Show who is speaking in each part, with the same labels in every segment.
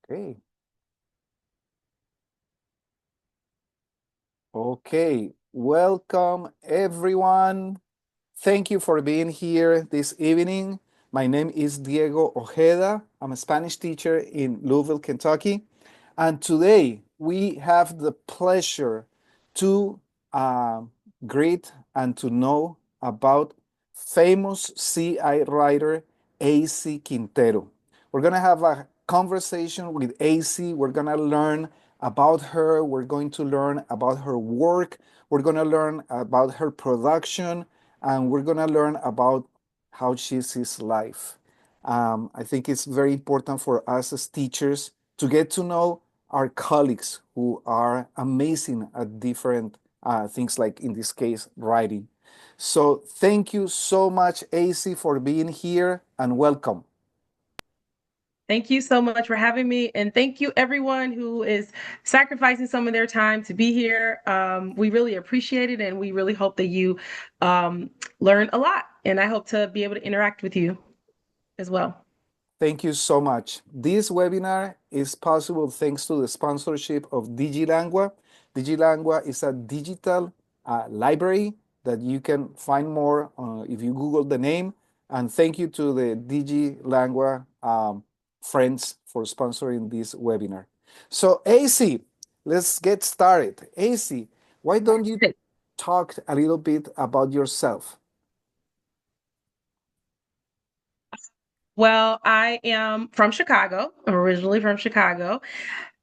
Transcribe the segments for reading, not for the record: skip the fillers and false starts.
Speaker 1: Okay. Okay. Welcome, everyone. Thank you for being here this evening. My name is Diego Ojeda. I'm a Spanish teacher in Louisville, Kentucky. And today we have the pleasure to uh, greet and to know about famous CI writer AC Quintero. We're going to have a conversation with AC. We're going to learn about her. We're going to learn about her work. We're going to learn about her production. And we're going to learn about how she sees life. I think it's very important for us as teachers to get to know our colleagues who are amazing at different things, like in this case, writing. So, thank you so much, AC, for being here and welcome.
Speaker 2: Thank you so much for having me. And thank you, everyone who is sacrificing some of their time to be here. We really appreciate it. And we really hope that you learn a lot. And I hope to be able to interact with you as well.
Speaker 1: Thank you so much. This webinar is possible thanks to the sponsorship of DigiLangua. DigiLangua is a digital library that you can find more if you Google the name. And thank you to the DigiLangua friends for sponsoring this webinar. So, AC, let's get started. AC, why don't you talk a little bit about yourself?
Speaker 2: Well, I am from Chicago. I'm originally from Chicago,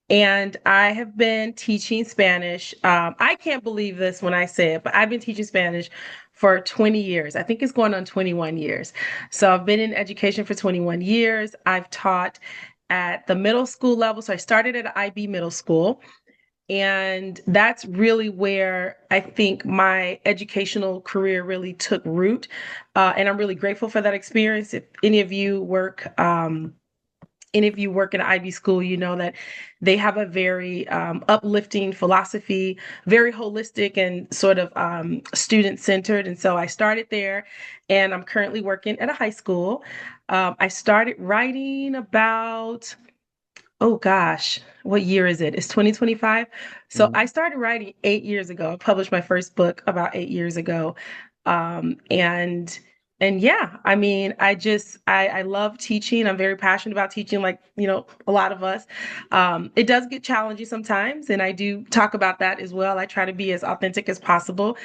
Speaker 2: and I have been teaching Spanish. I can't believe this when I say it, but I've been teaching Spanish for 20 years. I think it's going on 21 years. So I've been in education for 21 years. I've taught at the middle school level. So I started at IB middle school. And that's really where I think my educational career really took root. And I'm really grateful for that experience. If any of you work in an IB school, you know that they have a very uplifting philosophy, very holistic and sort of student centered. And so I started there, and I'm currently working at a high school. I started writing about, oh gosh, what year is it? It's 2025. So I
Speaker 1: Mhm.
Speaker 2: started writing 8 years ago. I published my first book about 8 years ago. Um, and and yeah, I mean, I love teaching. I'm very passionate about teaching, like, a lot of us. It does get challenging sometimes, and I do talk about that as well. I try to be as authentic as possible.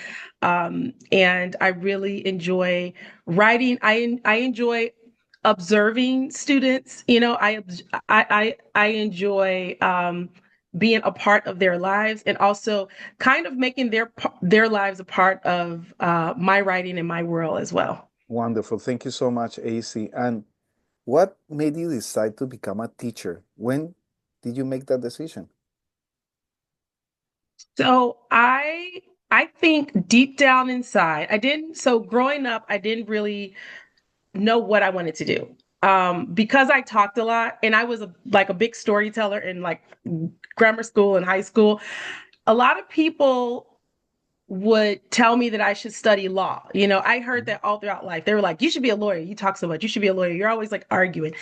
Speaker 2: And I really enjoy writing. I enjoy observing students. I enjoy being a part of their lives, and also kind of making their lives a part of my writing and my world as well.
Speaker 1: Wonderful. Thank you so much, AC. And what made you decide to become a teacher? When did you make that decision?
Speaker 2: So I think deep down inside, I didn't. So growing up, I didn't really know what I wanted to do. Because I talked a lot, and I was like a big storyteller in like grammar school and high school. A lot of people would tell me that I should study law. I heard
Speaker 1: Mhm.
Speaker 2: that all throughout life. They were like, you should be a lawyer. You talk so much. You should be a lawyer. You're always like arguing.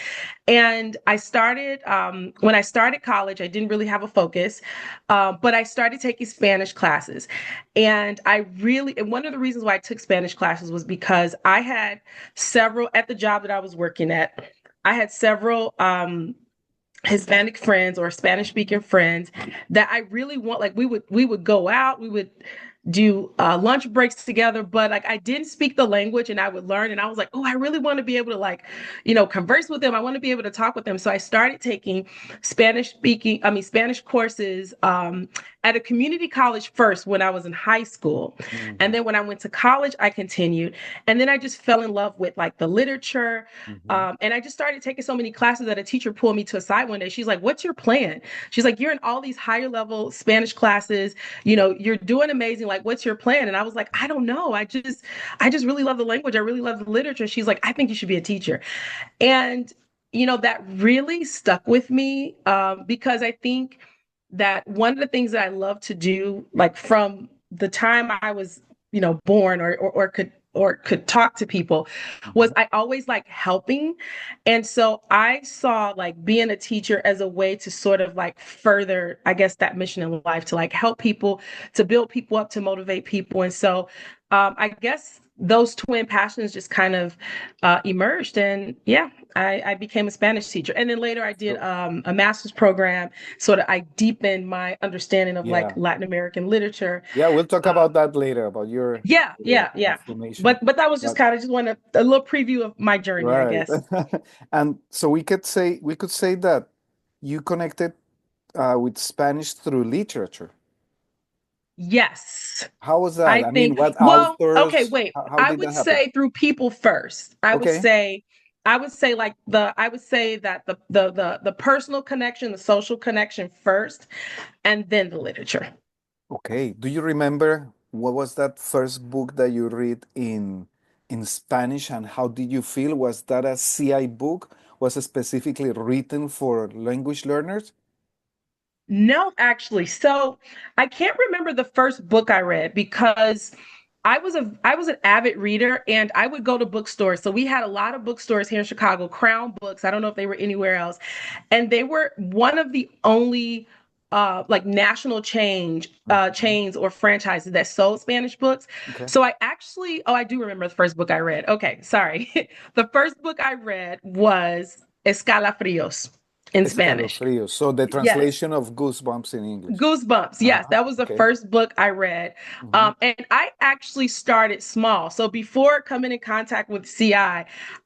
Speaker 2: And when I started college, I didn't really have a focus, but I started taking Spanish classes. And one of the reasons why I took Spanish classes was because I had several, at the job that I was working at, I had several Hispanic friends or Spanish speaking friends that I really want. Like we would go out, we would do lunch breaks together, but like I didn't speak the language, and I would learn. And I was like, oh, I really want to be able to, like, converse with them. I want to be able to talk with them. So I started taking Spanish courses at a community college first when I was in high school. And
Speaker 1: Mhm.
Speaker 2: then when I went to college, I continued. And then I just fell in love with like the literature.
Speaker 1: Mhm.
Speaker 2: And I just started taking so many classes that a teacher pulled me to a side one day. She's like, what's your plan? She's like, you're in all these higher level Spanish classes. You're doing amazing. Like, what's your plan? And I was like, I don't know. I just really love the language. I really love the literature. She's like, I think you should be a teacher. And, that really stuck with me, because I think that one of the things that I love to do, like from the time I was, born or could or could talk to people was
Speaker 1: Mhm.
Speaker 2: I always like helping. And so I saw like being a teacher as a way to sort of like further, I guess, that mission in life to like help people, to build people up, to motivate people. And so I guess those twin passions just kind of emerged. And yeah, I became a Spanish teacher. And then later I did
Speaker 1: So,
Speaker 2: a master's program. Sort of, I deepened my understanding of like
Speaker 1: yeah.
Speaker 2: Latin American literature.
Speaker 1: Yeah, we'll talk
Speaker 2: Uh,
Speaker 1: about that later about your
Speaker 2: yeah, yeah, yeah.
Speaker 1: formation.
Speaker 2: But that was just
Speaker 1: But
Speaker 2: kind of just one a little preview of my journey, I
Speaker 1: right.
Speaker 2: guess.
Speaker 1: And so we could say that you connected with Spanish through literature.
Speaker 2: Yes.
Speaker 1: How was that?
Speaker 2: I
Speaker 1: I mean,
Speaker 2: think,
Speaker 1: what
Speaker 2: well, okay,
Speaker 1: authors?
Speaker 2: wait.
Speaker 1: How
Speaker 2: I
Speaker 1: did
Speaker 2: would
Speaker 1: that happen?
Speaker 2: say through people first.
Speaker 1: Okay.
Speaker 2: I would say that the personal connection, the social connection first, and then the literature.
Speaker 1: Okay. Do you remember what was that first book that you read in Spanish and how did you feel? Was that a CI book? Was it specifically written for language learners?
Speaker 2: No, actually. So I can't remember the first book I read because I was an avid reader and I would go to bookstores. So we had a lot of bookstores here in Chicago, Crown Books. I don't know if they were anywhere else. And they were one of the only like national
Speaker 1: Mhm.
Speaker 2: chains or franchises that sold Spanish books.
Speaker 1: Okay.
Speaker 2: So I do remember the first book I read. Okay, sorry. The first book I read was Escalafrios in Spanish.
Speaker 1: Escalofríos. So the
Speaker 2: Yes.
Speaker 1: translation of Goosebumps in English.
Speaker 2: Goosebumps. Yes,
Speaker 1: Uh-huh.
Speaker 2: that was the
Speaker 1: Okay.
Speaker 2: first book I read.
Speaker 1: Hmm.
Speaker 2: And I actually started small. So before coming in contact with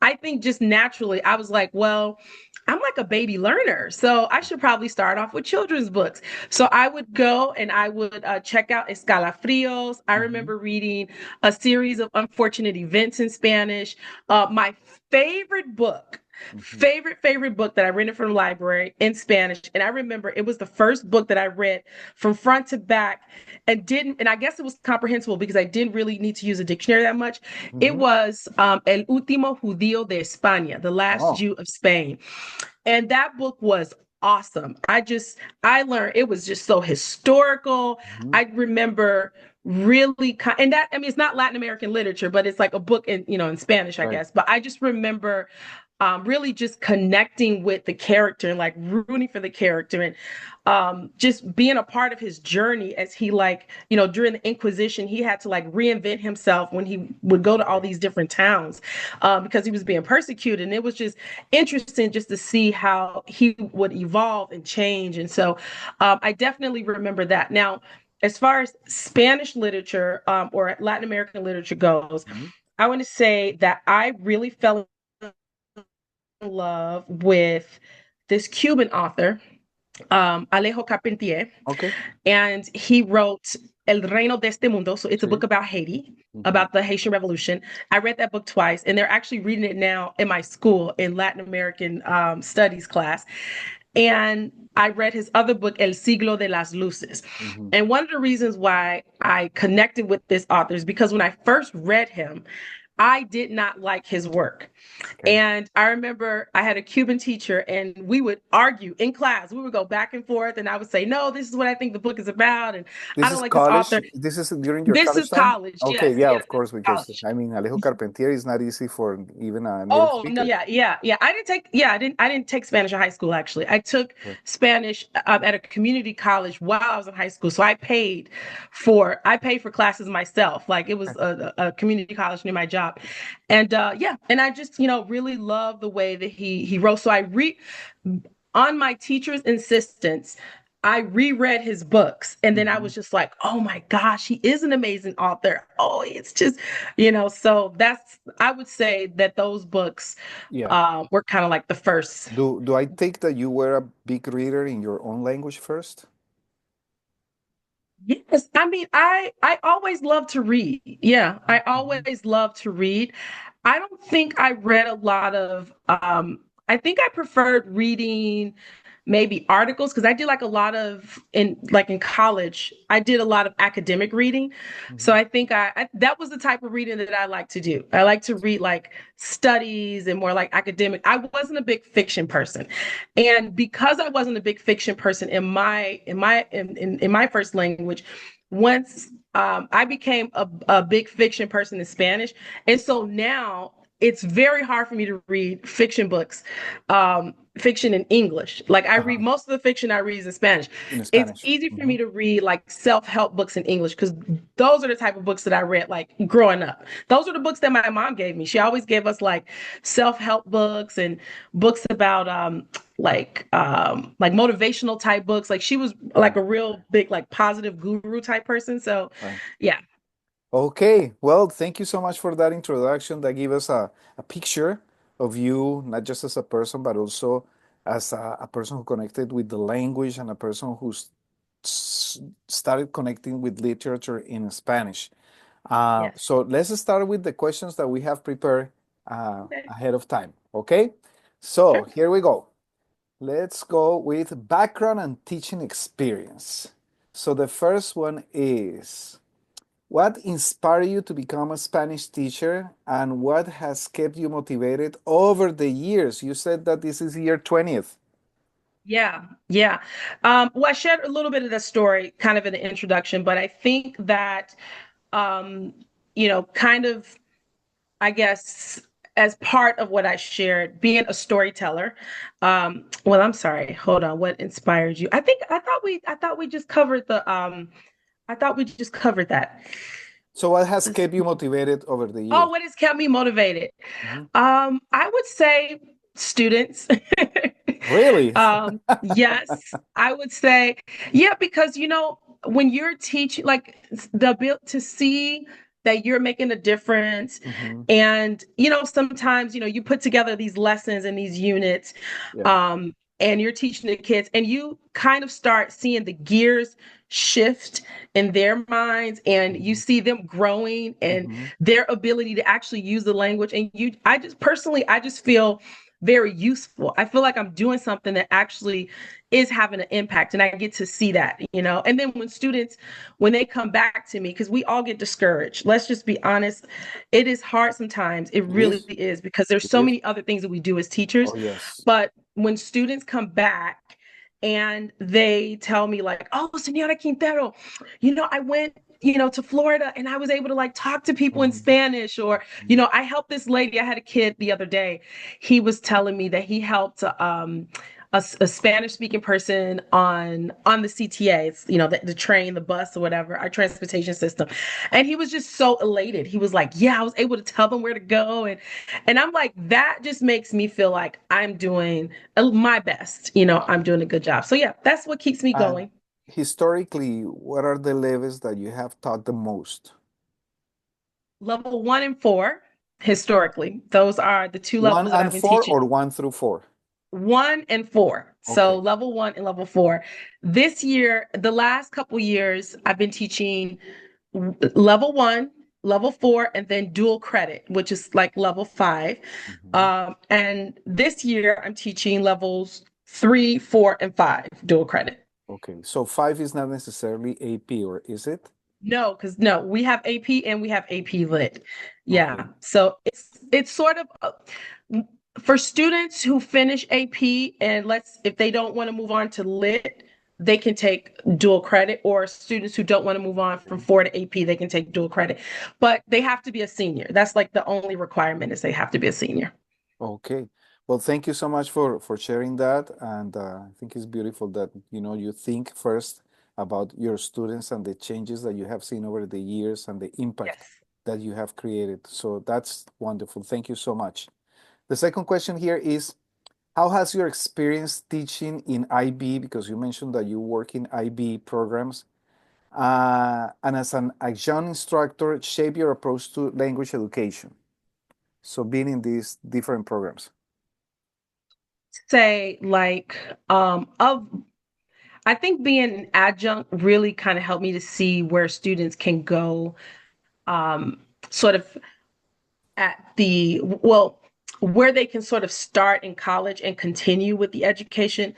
Speaker 2: I think just naturally I was like, well, I'm like a baby learner. So I should probably start off with children's books. So I would go and I would check out Escalafrios. I
Speaker 1: Hmm.
Speaker 2: remember reading a series of unfortunate events in Spanish. My favorite book
Speaker 1: Hmm.
Speaker 2: favorite book that I rented from the library in Spanish. And I remember it was the first book that I read from front to back and I guess it was comprehensible because I didn't really need to use a dictionary that much. It
Speaker 1: Hmm.
Speaker 2: was El Último Judío de España, The Last
Speaker 1: Oh.
Speaker 2: Jew of Spain. And that book was awesome. I learned it was just so historical.
Speaker 1: Mhm.
Speaker 2: I remember and that, I mean, it's not Latin American literature, but it's like a book in Spanish, I
Speaker 1: Right.
Speaker 2: guess. But I just remember really just connecting with the character and like rooting for the character and just being a part of his journey as he like, during the Inquisition, he had to like reinvent himself when he would go to all
Speaker 1: Right.
Speaker 2: these different towns because he was being persecuted. And it was just interesting just to see how he would evolve and change. And so I definitely remember that. Now, as far as Spanish literature or Latin American literature goes,
Speaker 1: Mhm.
Speaker 2: I want to say that I really fell in love with this Cuban author, Alejo Carpentier,
Speaker 1: Okay.
Speaker 2: and he wrote El Reino de este Mundo. So it's a book
Speaker 1: Sí.
Speaker 2: about Haiti,
Speaker 1: Mhm.
Speaker 2: about the Haitian Revolution. I read that book twice, and they're actually reading it now in my school in Latin American studies class. And I read his other book, El Siglo de las Luces.
Speaker 1: Mhm.
Speaker 2: And one of the reasons why I connected with this author is because when I first read him, I did not like his work.
Speaker 1: Okay.
Speaker 2: And I remember I had a Cuban teacher and we would argue in class. We would go back and forth and I would say, no, this is what I think the book is about. And I
Speaker 1: This
Speaker 2: don't
Speaker 1: is
Speaker 2: like this
Speaker 1: college.
Speaker 2: author.
Speaker 1: This is during your
Speaker 2: This is
Speaker 1: college time?
Speaker 2: college.
Speaker 1: Okay,
Speaker 2: Yes.
Speaker 1: yeah,
Speaker 2: Yeah.
Speaker 1: of course, because
Speaker 2: College.
Speaker 1: I mean, Alejo Carpentier is not easy for even a native
Speaker 2: Oh no,
Speaker 1: speaker.
Speaker 2: yeah. I didn't take Spanish in high school actually. I took
Speaker 1: Okay.
Speaker 2: Spanish at a community college while I was in high school. So I paid for classes myself. Like it was a community college near my job. And yeah, and I just, really love the way that he wrote. So I read on my teacher's insistence, I reread his books and then I
Speaker 1: Mhm.
Speaker 2: was just like, oh my gosh, he is an amazing author. Oh, it's just, so I would say that those books
Speaker 1: Yeah.
Speaker 2: were kind of like the first.
Speaker 1: Do I take that you were a big reader in your own language first?
Speaker 2: Yes, I mean, I always love to read. Yeah, I
Speaker 1: Mhm.
Speaker 2: always love to read. I don't think I read a lot of I think I preferred reading maybe articles because I did like a lot of in college, I did a lot of academic reading. So
Speaker 1: Mhm.
Speaker 2: I think that was the type of reading that I like to do. I like to read like studies and more like academic. I wasn't a big fiction person. And because I wasn't a big fiction person in my first language, once I became a big fiction person in Spanish. And so now it's very hard for me to read fiction books, fiction in English. Like I read
Speaker 1: Uh-huh.
Speaker 2: most of the fiction I read is in Spanish.
Speaker 1: In
Speaker 2: It's
Speaker 1: Spanish.
Speaker 2: easy for
Speaker 1: Hmm.
Speaker 2: me to read like self-help books in English because those are the type of books that I read like growing up. Those are the books that my mom gave me. She always gave us like self-help books and books about like motivational type books. Like she was
Speaker 1: Yeah,
Speaker 2: like a real big like positive guru type person. So
Speaker 1: right.
Speaker 2: yeah.
Speaker 1: Okay, well, thank you so much for that introduction. That gave us a picture of you, not just as a person, but also as a person who connected with the language and a person who started connecting with literature in Spanish.
Speaker 2: Yes.
Speaker 1: So let's start with the questions that we have prepared
Speaker 2: Okay.
Speaker 1: ahead of time. Okay, so
Speaker 2: Sure.
Speaker 1: here we go. Let's go with background and teaching experience. So the first one is, what inspired you to become a Spanish teacher and what has kept you motivated over the years? You said that this is year 20th.
Speaker 2: Yeah, yeah. Well, I shared a little bit of the story kind of in the introduction, but I think that, um, kind of, I guess, as part of what I shared, being a storyteller. Well, I'm sorry. Hold on. What inspired you? I thought we just covered I thought we just covered that.
Speaker 1: So what has
Speaker 2: Let's
Speaker 1: kept you motivated over the
Speaker 2: Oh,
Speaker 1: years?
Speaker 2: what has kept me motivated?
Speaker 1: Mhm.
Speaker 2: I would say students.
Speaker 1: Really?
Speaker 2: Yes, I would say, yeah, because when you're teaching, like the ability to see that you're making a difference,
Speaker 1: Hmm.
Speaker 2: and sometimes you put together these lessons and these units,
Speaker 1: Yeah.
Speaker 2: um, and you're teaching the kids, and you kind of start seeing the gears shift in their minds, and you
Speaker 1: Hmm.
Speaker 2: see them growing and
Speaker 1: Hmm.
Speaker 2: their ability to actually use the language. And I just personally, I just feel very useful. I feel like I'm doing something that actually is having an impact, and I get to see that. And then when students, when they come back to me, because we all get discouraged, let's just be honest, it is hard sometimes. It
Speaker 1: It
Speaker 2: really
Speaker 1: is.
Speaker 2: is, because there's
Speaker 1: It
Speaker 2: so
Speaker 1: is.
Speaker 2: many other things that we do as teachers.
Speaker 1: Oh, yes.
Speaker 2: But when students come back and they tell me like, "Oh, Senora Quintero, I went, to Florida and I was able to like talk to people in
Speaker 1: Hmm.
Speaker 2: Spanish," or, I helped this lady. I had a kid the other day. He was telling me that he helped a Spanish speaking person on the CTAs, the train, the bus, or whatever, our transportation system. And he was just so elated. He was like, "Yeah, I was able to tell them where to go." And I'm like, that just makes me feel like I'm doing my best. I'm doing a good job. So yeah, that's what keeps me
Speaker 1: And
Speaker 2: going.
Speaker 1: historically, what are the levels that you have taught the most?
Speaker 2: Level 1 and 4, historically, those are the two
Speaker 1: One
Speaker 2: levels that I've
Speaker 1: and
Speaker 2: been
Speaker 1: four
Speaker 2: teaching.
Speaker 1: or one through four?
Speaker 2: 1 and 4. So
Speaker 1: Okay.
Speaker 2: level 1 and level 4. This year, the last couple years, I've been teaching level 1, level 4, and then dual credit, which is like level 5.
Speaker 1: Mhm.
Speaker 2: And this year, I'm teaching levels 3, 4, and 5 dual credit.
Speaker 1: Okay, so five is not necessarily AP, or is it?
Speaker 2: No, because no, we have AP and we have AP Lit. Yeah.
Speaker 1: Okay.
Speaker 2: So it's sort of for students who finish AP, and if they don't want to move on to Lit, they can take dual credit, or students who don't want to move on from 4 to AP, they can take dual credit. But they have to be a senior. That's like the only requirement, is they have to be a senior.
Speaker 1: Okay. Well, thank you so much for sharing that, and I think it's beautiful that you think first about your students and the changes that you have seen over the years and the impact
Speaker 2: Yes.
Speaker 1: that you have created. So that's wonderful. Thank you so much. The second question here is, how has your experience teaching in IB, because you mentioned that you work in IB programs, and as an adjunct instructor, shape your approach to language education? So being in these different programs.
Speaker 2: Say like of I think being an adjunct really kind of helped me to see where students can go, sort of at the well where they can sort of start in college and continue with the education,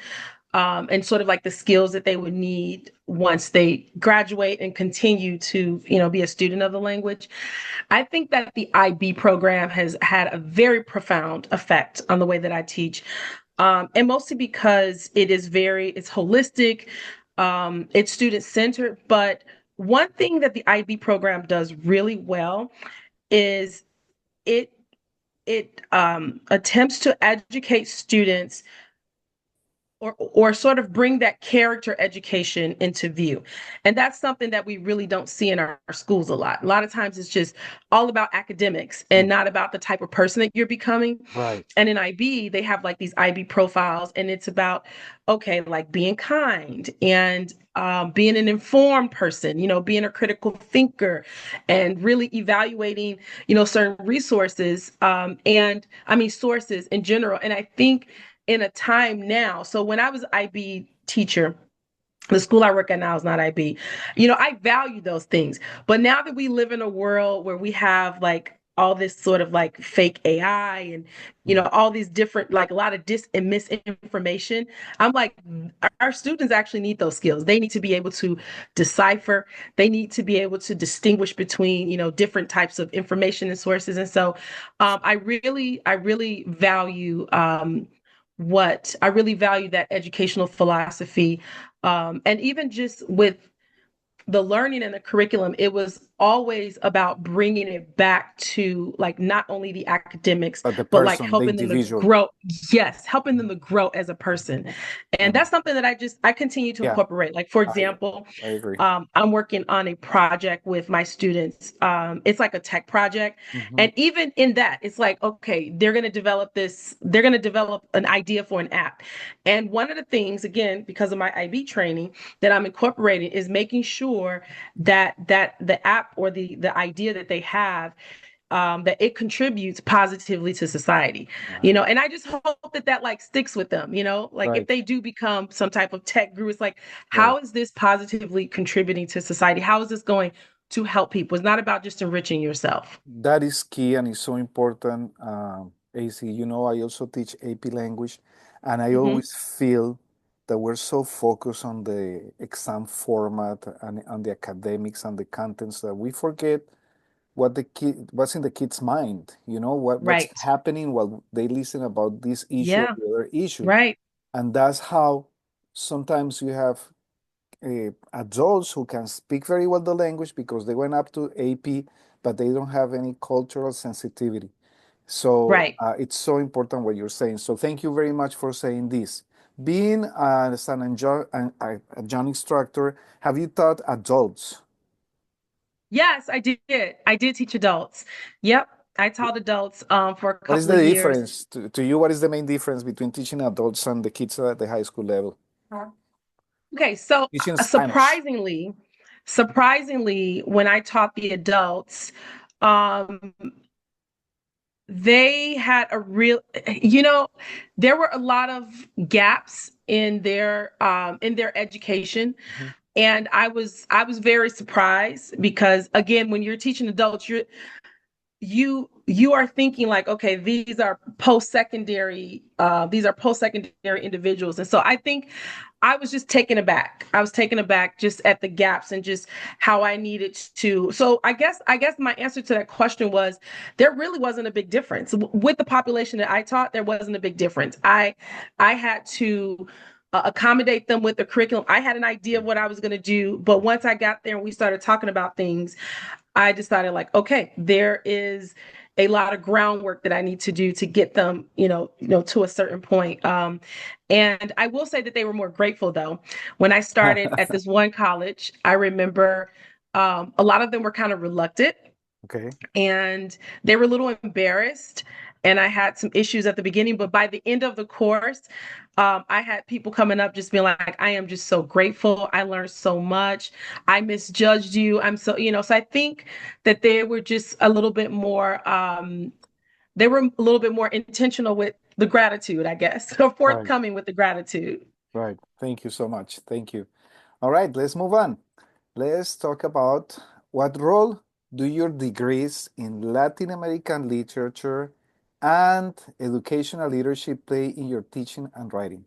Speaker 2: and sort of like the skills that they would need once they graduate and continue to be a student of the language. I think that the IB program has had a very profound effect on the way that I teach, and mostly because it's holistic, it's student centered, but one thing that the IB program does really well is it attempts to educate students or sort of bring that character education into view. And that's something that we really don't see in our schools a lot. A lot of times it's just all about academics and
Speaker 1: Mm.
Speaker 2: not about the type of person that you're becoming.
Speaker 1: Right.
Speaker 2: And in IB, they have like these IB profiles, and it's about, okay, like being kind and being an informed person, being a critical thinker and really evaluating, certain resources and I mean, sources in general. And I think in a time now, so when I was IB teacher, the school I work at now is not IB. I value those things. But now that we live in a world where we have like all this sort of like fake AI and
Speaker 1: Mm.
Speaker 2: all these different like a lot of dis and misinformation, I'm like our students actually need those skills. They need to be able to decipher. They need to be able to distinguish between different types of information and sources. And so I really value what I really value that educational philosophy and even just with the learning and the curriculum, it was always about bringing it back to like not only the academics,
Speaker 1: But the
Speaker 2: but like
Speaker 1: person, the
Speaker 2: helping them to
Speaker 1: individual.
Speaker 2: grow. Yes, helping them
Speaker 1: Mhm.
Speaker 2: to grow as a person. And
Speaker 1: Um,
Speaker 2: that's something that I continue to
Speaker 1: yeah,
Speaker 2: incorporate. Like, for
Speaker 1: I
Speaker 2: example,
Speaker 1: I agree.
Speaker 2: I'm working on a project with my students. It's like a tech project.
Speaker 1: Hmm.
Speaker 2: And even in that, it's like, okay, they're going to develop an idea for an app. And one of the things, again, because of my IB training, that I'm incorporating is making sure that the app or the idea that they have that it contributes positively to society,
Speaker 1: Right.
Speaker 2: and I just hope that like sticks with them, like if
Speaker 1: Right.
Speaker 2: they do become some type of tech guru, it's like,
Speaker 1: Right.
Speaker 2: how is this positively contributing to society? How is this going to help people? It's not about just enriching yourself.
Speaker 1: That is key and is so important, AC. I also teach AP language, and I
Speaker 2: Hmm.
Speaker 1: always feel that we're so focused on the exam format and on the academics and the contents that we forget what's in the kid's mind. What's
Speaker 2: Right.
Speaker 1: happening while they listen about this issue or
Speaker 2: Yeah.
Speaker 1: the other issue,
Speaker 2: Right.
Speaker 1: and that's how sometimes you have adults who can speak very well the language because they went up to AP, but they don't have any cultural sensitivity. So
Speaker 2: Right.
Speaker 1: it's so important what you're saying. So thank you very much for saying this. Being as a John instructor, have you taught adults?
Speaker 2: Yes, I did teach adults. Yep. I taught adults for a
Speaker 1: What is
Speaker 2: couple
Speaker 1: the
Speaker 2: of years.
Speaker 1: difference to you? What is the main difference between teaching adults and the kids at the high school level?
Speaker 2: Okay, so
Speaker 1: Teaching Spanish.
Speaker 2: surprisingly, when I taught the adults, um, they had a real, there were a lot of gaps in their education,
Speaker 1: Mhm.
Speaker 2: and I was very surprised because again, when you're teaching adults, you are thinking like, okay, these are post-secondary individuals. And so I think I was just taken aback. I was taken aback just at the gaps and just how I needed to. So I guess my answer to that question was there really wasn't a big difference. With the population that I taught, there wasn't a big difference. I had to accommodate them with the curriculum. I had an idea of what I was going to do, but once I got there and we started talking about things, I decided like, okay, there is a lot of groundwork that I need to do to get them, to a certain point. And I will say that they were more grateful though. When I started at this one college, I remember a lot of them were kind of reluctant
Speaker 1: Okay.
Speaker 2: and they were a little embarrassed. And I had some issues at the beginning, but by the end of the course, I had people coming up just being like, I am just so grateful. I learned so much. I misjudged you. I'm so, so I think that they were just a little bit more, they were a little bit more intentional with the gratitude, I guess, or
Speaker 1: Right.
Speaker 2: forthcoming with the gratitude.
Speaker 1: Right. Thank you so much. Thank you. All right, let's move on. Let's talk about what role do your degrees in Latin American literature and educational leadership play in your teaching and writing?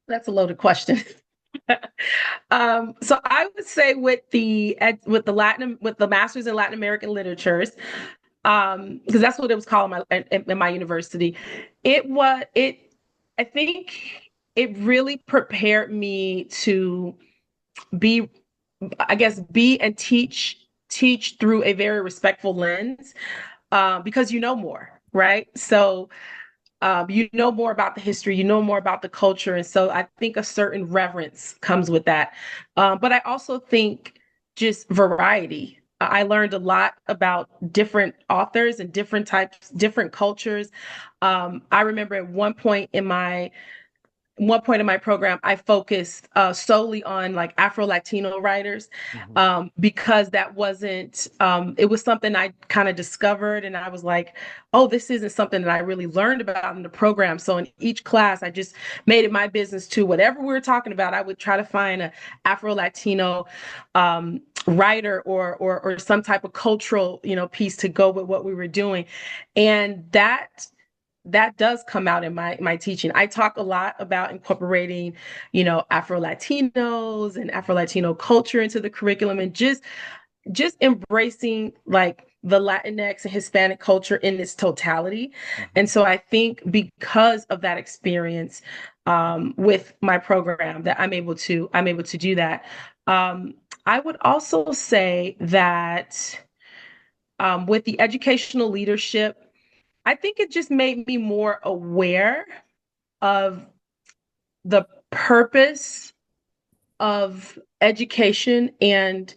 Speaker 2: That's a loaded question. So I would say with the masters in Latin American literatures, because that's what it was called in my university. It I think it really prepared me to be I guess, be and teach through a very respectful lens, because you know more, right? So you know more about the history, you know more about the culture. And so I think a certain reverence comes with that. But I also think just variety. I learned a lot about different authors and different types, different cultures. I remember at one point in my program, I focused solely on like Afro Latino writers,
Speaker 1: Mhm.
Speaker 2: because that wasn't, it was something I kind of discovered. And I was like, oh, this isn't something that I really learned about in the program. So in each class, I just made it my business to whatever we were talking about. I would try to find an Afro Latino writer or some type of cultural, piece to go with what we were doing. And that does come out in my teaching. I talk a lot about incorporating, Afro Latinos and Afro Latino culture into the curriculum, and just embracing like the Latinx and Hispanic culture in its totality. And
Speaker 1: Mhm.
Speaker 2: so I think because of that experience, with my program, that I'm able to do that. Um, I would also say that, with the educational leadership, I think it just made me more aware of the purpose of education and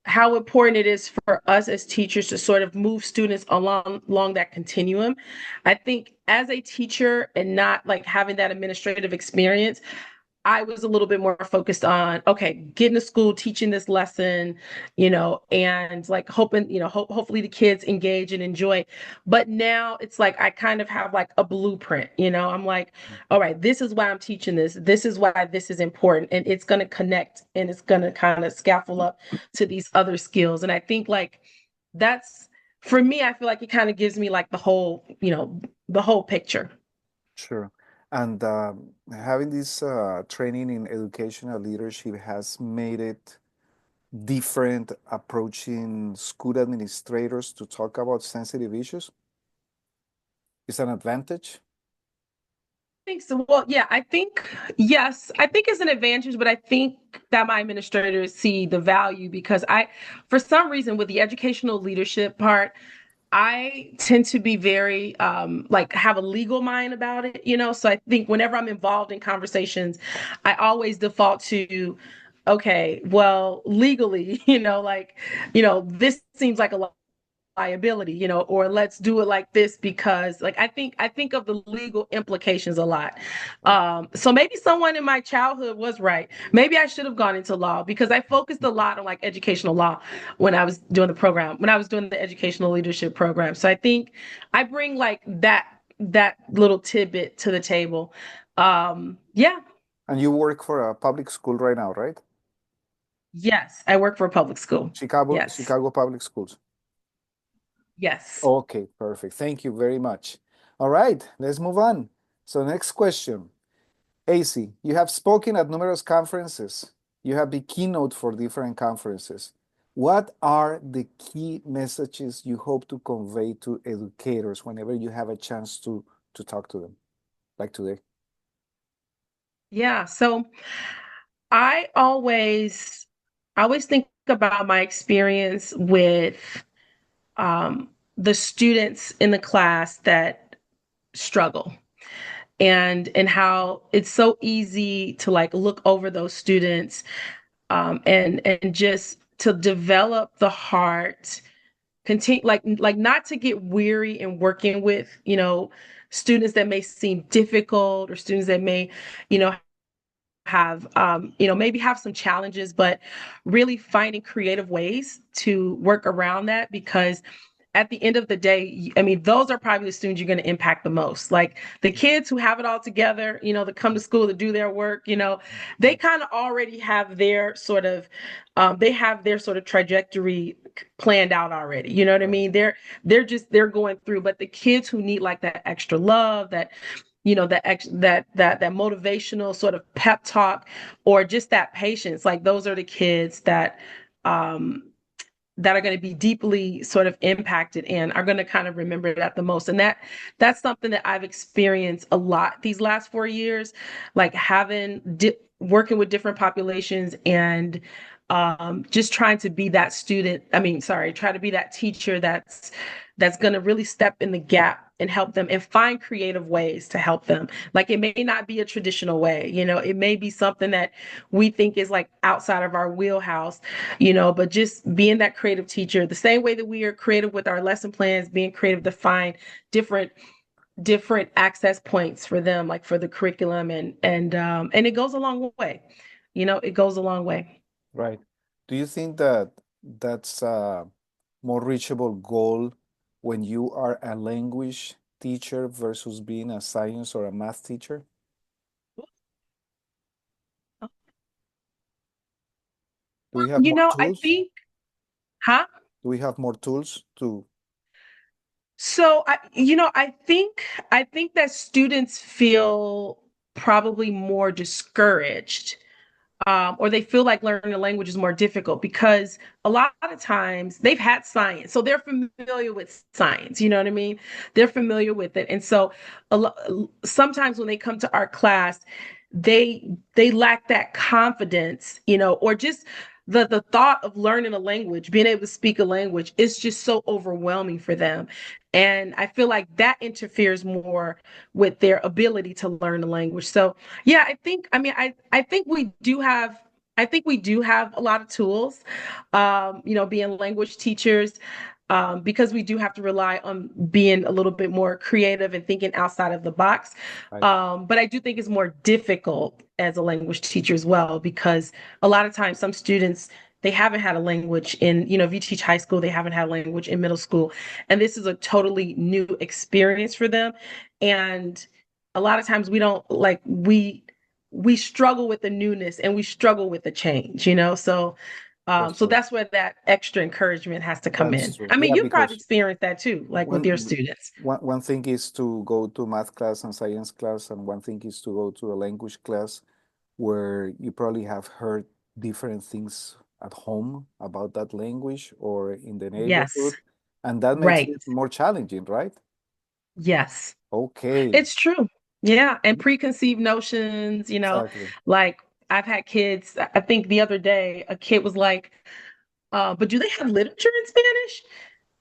Speaker 2: how important it is for us as teachers to sort of move students along that continuum. I think as a teacher and not like having that administrative experience, I was a little bit more focused on, okay, getting to school, teaching this lesson, and like hoping, hopefully the kids engage and enjoy. But now it's like I kind of have like a blueprint, I'm like, all right, this is why I'm teaching this. This is why this is important. And it's going to connect and it's going to kind of scaffold up to these other skills. And I think like that's, for me, I feel like it kind of gives me like the whole picture.
Speaker 1: Sure. And having this training in educational leadership has made it different approaching school administrators to talk about sensitive issues. Is an advantage?
Speaker 2: Think so. Well, yeah, yes, I think it's an advantage, but I think that my administrators see the value because for some reason, with the educational leadership part, I tend to be very, like, have a legal mind about it. So I think whenever I'm involved in conversations, I always default to, okay, well, legally, like, this seems like a liability, or let's do it like this because like I think of the legal implications a lot.
Speaker 1: Right.
Speaker 2: So maybe someone in my childhood was right. Maybe I should have gone into law because I focused a lot on like educational law when I was doing the program, when I was doing the educational leadership program. So I think I bring like that little tidbit to the table. Yeah.
Speaker 1: And you work for a public school right now, right?
Speaker 2: Yes, I work for a public school. Yes.
Speaker 1: Chicago Public Schools.
Speaker 2: Yes.
Speaker 1: Okay, perfect. Thank you very much. All right, let's move on. So next question. AC, you have spoken at numerous conferences. You have the keynote for different conferences. What are the key messages you hope to convey to educators whenever you have a chance to talk to them, like today?
Speaker 2: Yeah. So I always think about my experience with, the students in the class that struggle, and how it's so easy to like look over those students, and just to develop the heart, continue like not to get weary in working with students that may seem difficult, or students that may you know have maybe have some challenges, but really finding creative ways to work around that, because at the end of the day, I mean, those are probably the students you're going to impact the most. Like the kids who have it all together, that come to school to do their work, they kind of already have their sort of, trajectory planned out already. You know what I
Speaker 1: Right.
Speaker 2: mean? They're going through, but the kids who need like that extra love, that motivational sort of pep talk, or just that patience, like those are the kids um that are going to be deeply sort of impacted and are going to kind of remember that the most. And that's something that I've experienced a lot these last 4 years, like working with different populations, and just trying to be that student. I mean, sorry, try to be that teacher that's going to really step in the gap and help them and find creative ways to help them. Like it may not be a traditional way, it may be something that we think is like outside of our wheelhouse, but just being that creative teacher, the same way that we are creative with our lesson plans, being creative to find different different access points for them, like for the curriculum, and it goes a long way. It goes a long way.
Speaker 1: Right. Do you think that that's a more reachable goal when you are a language teacher versus being a science or a math teacher? Do we have more
Speaker 2: I
Speaker 1: tools?
Speaker 2: think, huh?
Speaker 1: Do we have more tools to?
Speaker 2: So I think that students feel probably more discouraged, or they feel like learning a language is more difficult because a lot of times they've had science, so they're familiar with science. You know what I mean? They're familiar with it, and so sometimes when they come to our class, they lack that confidence, or just the thought of learning a language, being able to speak a language, is just so overwhelming for them. And I feel like that interferes more with their ability to learn the language. So yeah, I think we do have a lot of tools, being language teachers, because we do have to rely on being a little bit more creative and thinking outside of the box.
Speaker 1: Right.
Speaker 2: But I do think it's more difficult as a language teacher as well, because a lot of times some students, they haven't had a language in, if you teach high school, they haven't had a language in middle school. And this is a totally new experience for them. And a lot of times we don't like we struggle with the newness and we struggle with the change,
Speaker 1: That's
Speaker 2: so
Speaker 1: true.
Speaker 2: that's where that extra encouragement has to come
Speaker 1: That's
Speaker 2: in.
Speaker 1: true.
Speaker 2: I mean,
Speaker 1: Yeah,
Speaker 2: you've probably
Speaker 1: because
Speaker 2: experienced that too, like with your
Speaker 1: one
Speaker 2: students.
Speaker 1: one thing is to go to math class and science class, and one thing is to go to a language class where you probably have heard different things at home about that language or in the
Speaker 2: Yes,
Speaker 1: neighborhood, and that makes
Speaker 2: right.
Speaker 1: it more challenging, right?
Speaker 2: Yes,
Speaker 1: Okay,
Speaker 2: it's true. Yeah, and preconceived notions,
Speaker 1: exactly.
Speaker 2: like I've had kids, I think the other day, a kid was like, but do they have literature in Spanish?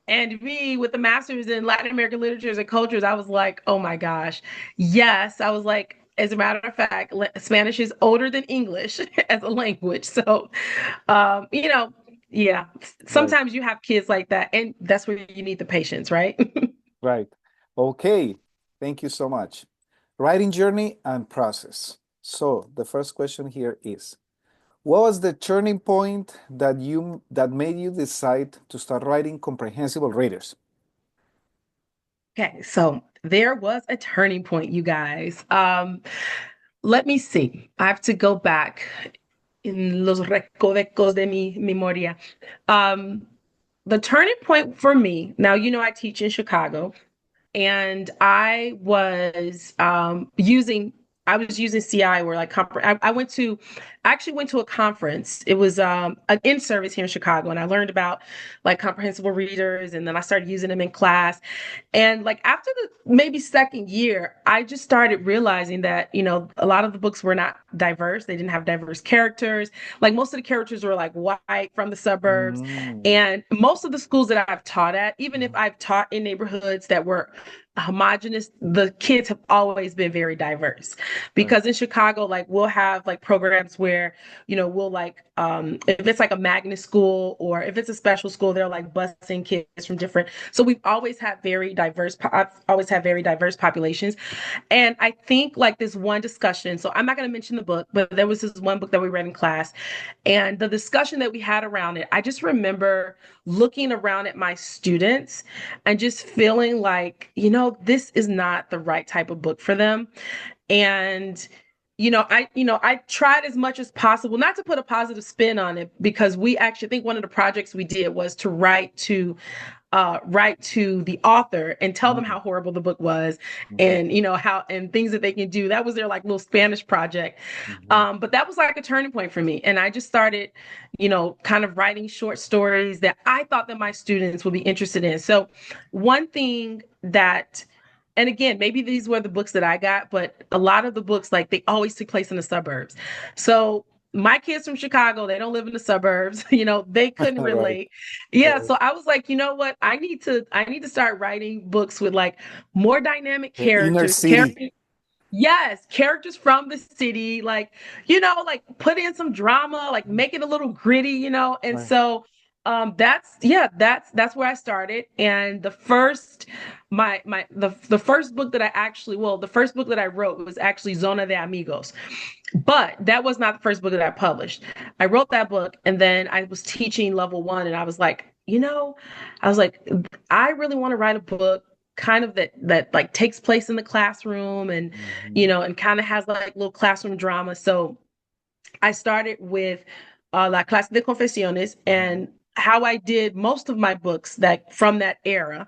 Speaker 2: And me, with the master's in Latin American literatures and cultures, I was like, oh my gosh. Yes. I was like, as a matter of fact, Spanish is older than English as a language. So, yeah,
Speaker 1: Right,
Speaker 2: sometimes you have kids like that, and that's where you need the patience, right?
Speaker 1: right. Okay, thank you so much. Writing journey and process. So the first question here is, what was the turning point that made you decide to start writing comprehensible readers?
Speaker 2: Okay, so there was a turning point, you guys. Let me see. I have to go back in los recovecos de mi memoria. Um, the turning point for me, now, I teach in Chicago, and I was using CI, where like I actually went to a conference. It was an in service here in Chicago, and I learned about like comprehensible readers, and then I started using them in class. And like after the maybe second year, I just started realizing that, a lot of the books were not diverse. They didn't have diverse characters. Like most of the characters were like white from the suburbs.
Speaker 1: Mm,
Speaker 2: And most of the schools that I've taught at, even if
Speaker 1: mhm,
Speaker 2: I've taught in neighborhoods that were homogenous, the kids have always been very diverse.
Speaker 1: right.
Speaker 2: Because in Chicago, like we'll have like programs where, we'll like if it's like a magnet school or if it's a special school, they're like busing kids from different. So we've always had I've always had very diverse populations. And I think like this one discussion, so I'm not going to mention the book, but there was this one book that we read in class, and the discussion that we had around it, I just remember looking around at my students and just feeling like, this is not the right type of book for them. And I tried as much as possible not to put a positive spin on it, because we actually think one of the projects we did was to write to the author and tell them
Speaker 1: Mm,
Speaker 2: how horrible the book was,
Speaker 1: mhm,
Speaker 2: and how and things that they can do. That was their like little Spanish project.
Speaker 1: mhm,
Speaker 2: But that was like a turning point for me, and I just started, kind of writing short stories that I thought that my students would be interested in. So one thing that, and again, maybe these were the books that I got, but a lot of the books, like they always took place in the suburbs. So my kids from Chicago, they don't live in the suburbs. They couldn't
Speaker 1: Right,
Speaker 2: relate. Yeah,
Speaker 1: right.
Speaker 2: so I was like, you know what? I need to start writing books with like more dynamic
Speaker 1: The inner
Speaker 2: characters,
Speaker 1: city.
Speaker 2: yes, characters from the city, like, like put in some drama, like make it a little gritty. And
Speaker 1: Right.
Speaker 2: so that's where I started. And the first book that the first book that I wrote was actually Zona de Amigos. But that was not the first book that I published. I wrote that book and then I was teaching level one and I was like, I really want to write a book kind of that like takes place in the classroom and
Speaker 1: Mhm.
Speaker 2: and kind of has like little classroom drama. So I started with La Clase de Confesiones,
Speaker 1: Mhm.
Speaker 2: and how I did most of my books that from that era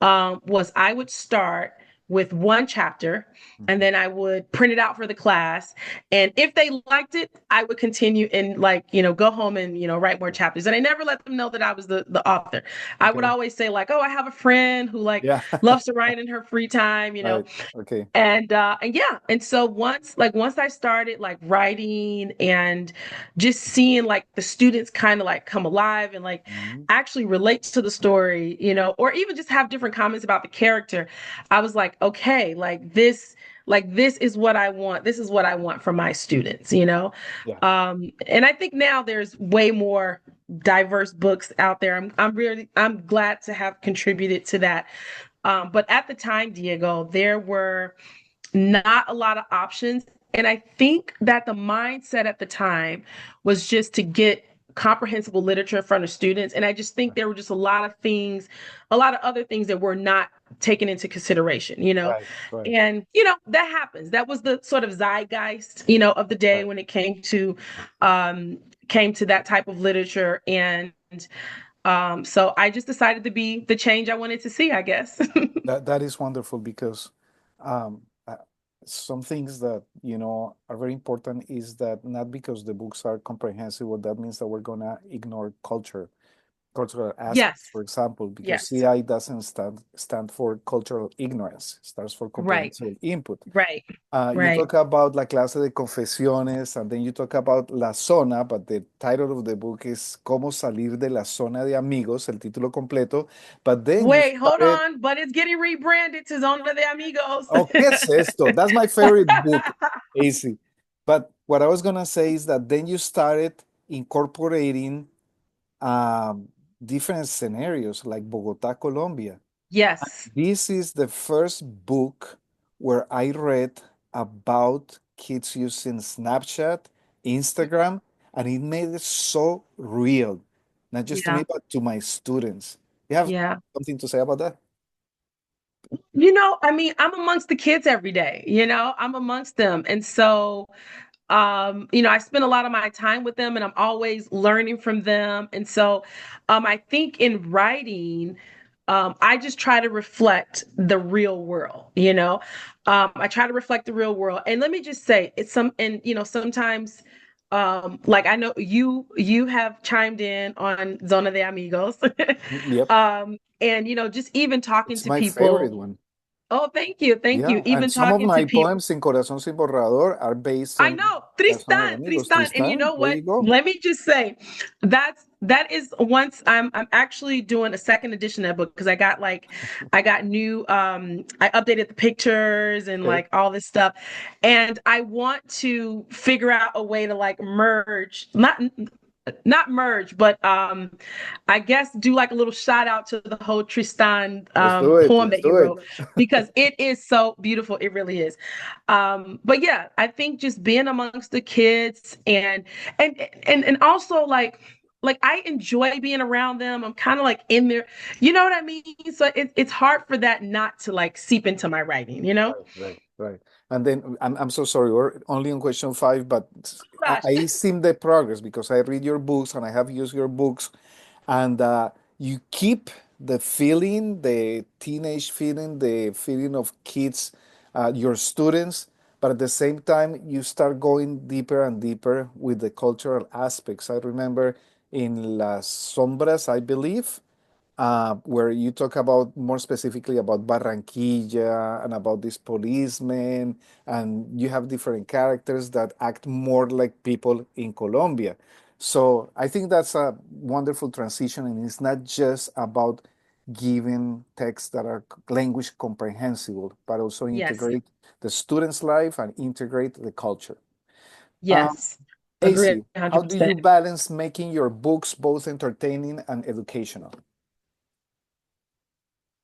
Speaker 2: was I would start with one chapter and
Speaker 1: Mhm.
Speaker 2: then I would print it out for the class. And if they liked it, I would continue and like, go home and, write more chapters. And I never let them know that I was the author. I would
Speaker 1: Okay.
Speaker 2: always say like, oh, I have a friend who like
Speaker 1: Yeah.
Speaker 2: loves to write in her free time.
Speaker 1: Right. Okay.
Speaker 2: And yeah, and so once I started like writing and just seeing like the students kind of like come alive and like
Speaker 1: Mhm.
Speaker 2: actually relate to the story, or even just have different comments about the character, I was like, okay, like this is what I want. This is what I want for my students.
Speaker 1: Yeah.
Speaker 2: And I think now there's way more diverse books out there. I'm glad to have contributed to that. But at the time, Diego, there were not a lot of options. And I think that the mindset at the time was just to get comprehensible literature in front of students. And I just think there were just a lot of things, a lot of other things that were not taken into consideration.
Speaker 1: Right. Right.
Speaker 2: And, that happens. That was the sort of zeitgeist, of the day
Speaker 1: Right.
Speaker 2: when it came to that type of literature. And so I just decided to be the change I wanted to see, I guess.
Speaker 1: That is wonderful because um, uh, some things that are very important is that not because the books are comprehensive, what that means that we're gonna ignore cultural aspects,
Speaker 2: Yes.
Speaker 1: for example, because
Speaker 2: Yes.
Speaker 1: CI doesn't stand for cultural ignorance, it stands for
Speaker 2: Right.
Speaker 1: comprehensive input.
Speaker 2: Right.
Speaker 1: You
Speaker 2: Right.
Speaker 1: talk about La Clase de Confesiones, and then you talk about La Zona, but the title of the book is Cómo salir de la zona de amigos, el título completo. But then you
Speaker 2: Wait, hold
Speaker 1: started,
Speaker 2: on, but it's getting rebranded to Zona de Amigos.
Speaker 1: oh, ¿qué es esto? That's my favorite book, AC. But what I was gonna say is that then you started incorporating um, different scenarios like Bogota, Colombia.
Speaker 2: Yes.
Speaker 1: This is the first book where I read about kids using Snapchat, Instagram, and it made it so real, not just to me,
Speaker 2: Yeah.
Speaker 1: but to my students. You have
Speaker 2: Yeah.
Speaker 1: something to say about that?
Speaker 2: I mean, I'm amongst the kids every day, I'm amongst them. And so I spend a lot of my time with them and I'm always learning from them. And so I think in writing, I just try to reflect the real world. I try to reflect the real world. And let me just say, sometimes like I know you have chimed in on Zona de Amigos.
Speaker 1: Yep,
Speaker 2: And just even talking
Speaker 1: it's
Speaker 2: to
Speaker 1: my favorite
Speaker 2: people.
Speaker 1: one.
Speaker 2: Oh, thank you. Thank you.
Speaker 1: Yeah, and
Speaker 2: Even
Speaker 1: some of
Speaker 2: talking to
Speaker 1: my
Speaker 2: people.
Speaker 1: poems in Corazón sin borrador are based
Speaker 2: I
Speaker 1: on
Speaker 2: know,
Speaker 1: La Zona de
Speaker 2: Tristan,
Speaker 1: Amigos.
Speaker 2: Tristan, and you
Speaker 1: Tristan,
Speaker 2: know
Speaker 1: there
Speaker 2: what?
Speaker 1: you go.
Speaker 2: Let me just say, that is once I'm actually doing a second edition of that book because I got new I updated the pictures and
Speaker 1: Okay,
Speaker 2: like all this stuff, and I want to figure out a way to like merge, not merge, but I guess do like a little shout out to the whole Tristan
Speaker 1: let's do it.
Speaker 2: poem
Speaker 1: Let's
Speaker 2: that he
Speaker 1: do it.
Speaker 2: wrote because it is so beautiful. It really is. But yeah, I think just being amongst the kids and also like I enjoy being around them. I'm kind of like in there, you know what I mean? So it's hard for that not to like seep into my writing.
Speaker 1: Right, right, right. And then I'm so sorry, we're only on question five, but
Speaker 2: Gosh.
Speaker 1: I seen the progress because I read your books and I have used your books, and you keep the feeling, the teenage feeling, the feeling of kids, your students, but at the same time, you start going deeper and deeper with the cultural aspects. I remember in Las Sombras, I believe, where you talk about more specifically about Barranquilla and about this policeman, and you have different characters that act more like people in Colombia. So I think that's a wonderful transition, and it's not just about giving texts that are language comprehensible, but also
Speaker 2: Yes.
Speaker 1: integrate the student's life and integrate the culture. Um,
Speaker 2: Yes. Agree
Speaker 1: AC, how do
Speaker 2: 100%.
Speaker 1: you balance making your books both entertaining and educational?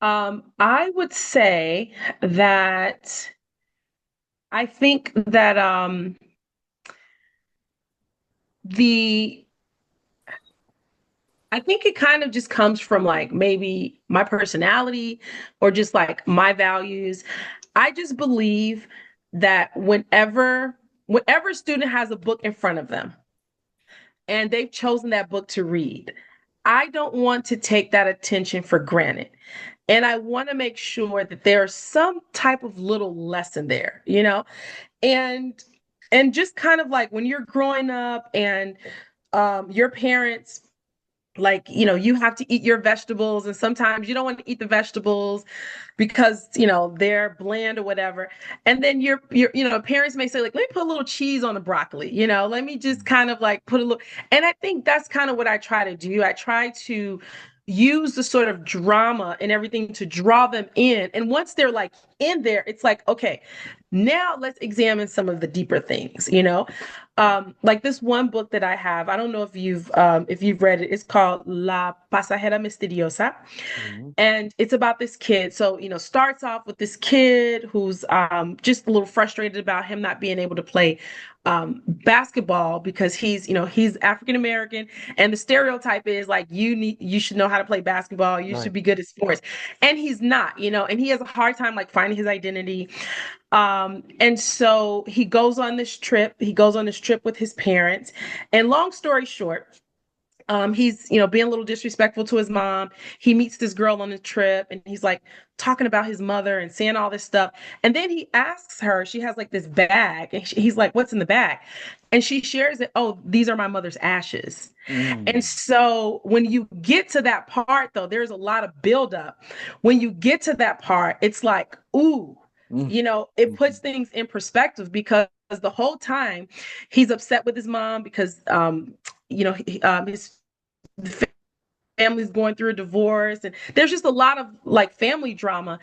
Speaker 2: I would say that I think that the I think it kind of just comes from like maybe my personality or just like my values. I just believe that whenever student has a book in front of them and they've chosen that book to read, I don't want to take that attention for granted. And I want to make sure that there's some type of little lesson there, you know? And and just kind of like when you're growing up and your parents like you have to eat your vegetables and sometimes you don't want to eat the vegetables because they're bland or whatever, and then your parents may say like, let me put a little cheese on the broccoli, let me just kind of like put a little. And I think that's kind of what I try to do. I try to use the sort of drama and everything to draw them in, and once they're like in there, it's like, okay, now let's examine some of the deeper things, like this one book that I have. I don't know if you've read it. It's called La Pasajera Misteriosa,
Speaker 1: Mhm.
Speaker 2: and it's about this kid. So starts off with this kid who's just a little frustrated about him not being able to play basketball because he's African American, and the stereotype is like you should know how to play basketball, you should
Speaker 1: Right.
Speaker 2: be good at sports, and he's not, and he has a hard time like finding his identity. And so he goes on this trip with his parents. And long story short, he's being a little disrespectful to his mom. He meets this girl on the trip and he's like talking about his mother and saying all this stuff. And then he asks her, she has like this bag, and he's like, what's in the bag? And she shares it. Oh, these are my mother's ashes. And
Speaker 1: Mm.
Speaker 2: so when you get to that part, though, there's a lot of buildup. When you get to that part, it's like, ooh,
Speaker 1: Mm.
Speaker 2: it puts
Speaker 1: Mhm.
Speaker 2: things in perspective because the whole time he's upset with his mom because, his family's going through a divorce, and there's just a lot of like family drama.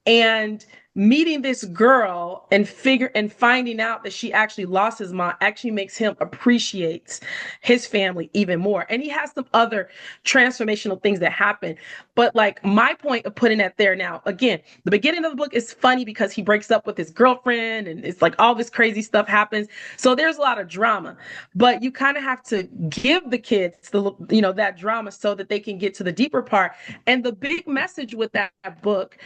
Speaker 2: And meeting this girl and finding out that she actually lost his mom actually makes him appreciate his family even more. And he has some other transformational things that happen. But like my point of putting that there, now again, the beginning of the book is funny because he breaks up with his girlfriend and it's like all this crazy stuff happens, so there's a lot of drama. But you kind of have to give the kids that drama so that they can get to the deeper part. And the big message with that book,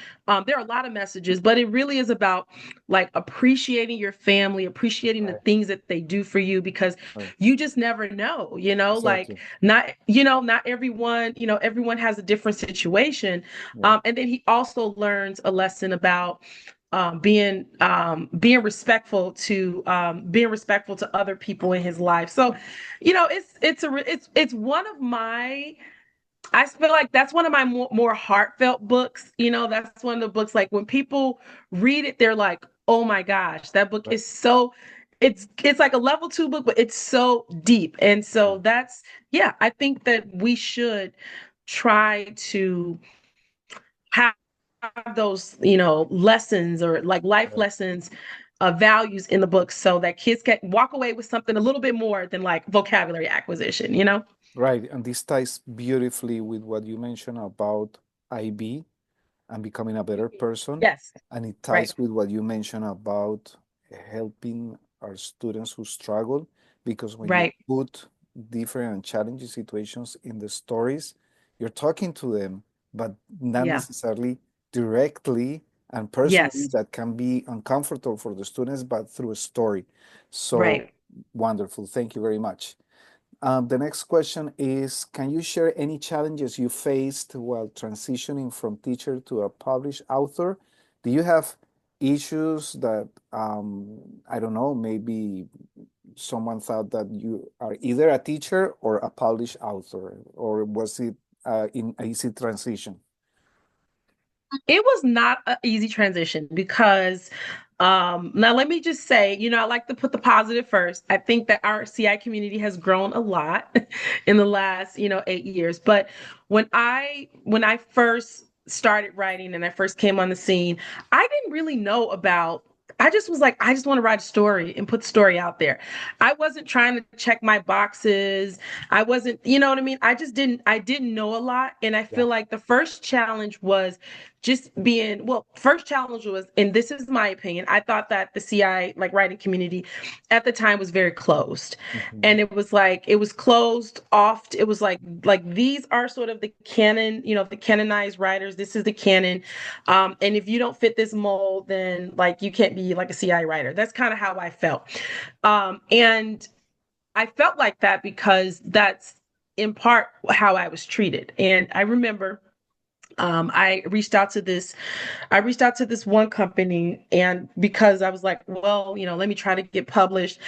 Speaker 2: there are a lot of messages, but it really is about like appreciating your family, appreciating the
Speaker 1: Right.
Speaker 2: things that they do for you, because
Speaker 1: Right.
Speaker 2: you just never know, like
Speaker 1: Exactly.
Speaker 2: not everyone, everyone has a different situation.
Speaker 1: Yeah.
Speaker 2: And then he also learns a lesson about being respectful to other people in his life. So, it's one of my I feel like that's one of my more heartfelt books. That's one of the books like when people read it, they're like, "Oh my gosh, that book
Speaker 1: Right.
Speaker 2: is so." It's like a level two book, but it's so deep, and
Speaker 1: Right.
Speaker 2: so that's yeah. I think that we should try to have those lessons or like life
Speaker 1: Right.
Speaker 2: lessons, values in the book, so that kids can walk away with something a little bit more than like vocabulary acquisition.
Speaker 1: Right. And this ties beautifully with what you mentioned about IB and becoming a better person.
Speaker 2: Yes.
Speaker 1: And it
Speaker 2: Right.
Speaker 1: ties with what you mentioned about helping our students who struggle, because when you
Speaker 2: Right.
Speaker 1: put different and challenging situations in the stories, you're talking to them, but not
Speaker 2: Yeah.
Speaker 1: necessarily directly and personally.
Speaker 2: Yes.
Speaker 1: That can be uncomfortable for the students, but through a story. So
Speaker 2: Right.
Speaker 1: wonderful. Thank you very much. The next question is, can you share any challenges you faced while transitioning from teacher to a published author? Do you have issues that, I don't know, maybe someone thought that you are either a teacher or a published author, or was it in AC transition?
Speaker 2: It was not an easy transition because now let me just say, I like to put the positive first. I think that our CI community has grown a lot in the last, 8 years. But when I first started writing and I first came on the scene, I didn't really know about I just was like, I just want to write a story and put the story out there. I wasn't trying to check my boxes. I wasn't, you know what I mean? I didn't know a lot. And I
Speaker 1: Yeah.
Speaker 2: feel like the first challenge was just being well first challenge was, and this is my opinion, I thought that the CI like writing community at the time was very closed,
Speaker 1: Mhm.
Speaker 2: and it was closed off. It was like these are sort of the canon, the canonized writers. This is the canon, and if you don't fit this mold, then like you can't be like a CI writer. That's kind of how I felt, and I felt like that because that's in part how I was treated. And I remember I reached out to this one company, and because I was like, well, let me try to get published.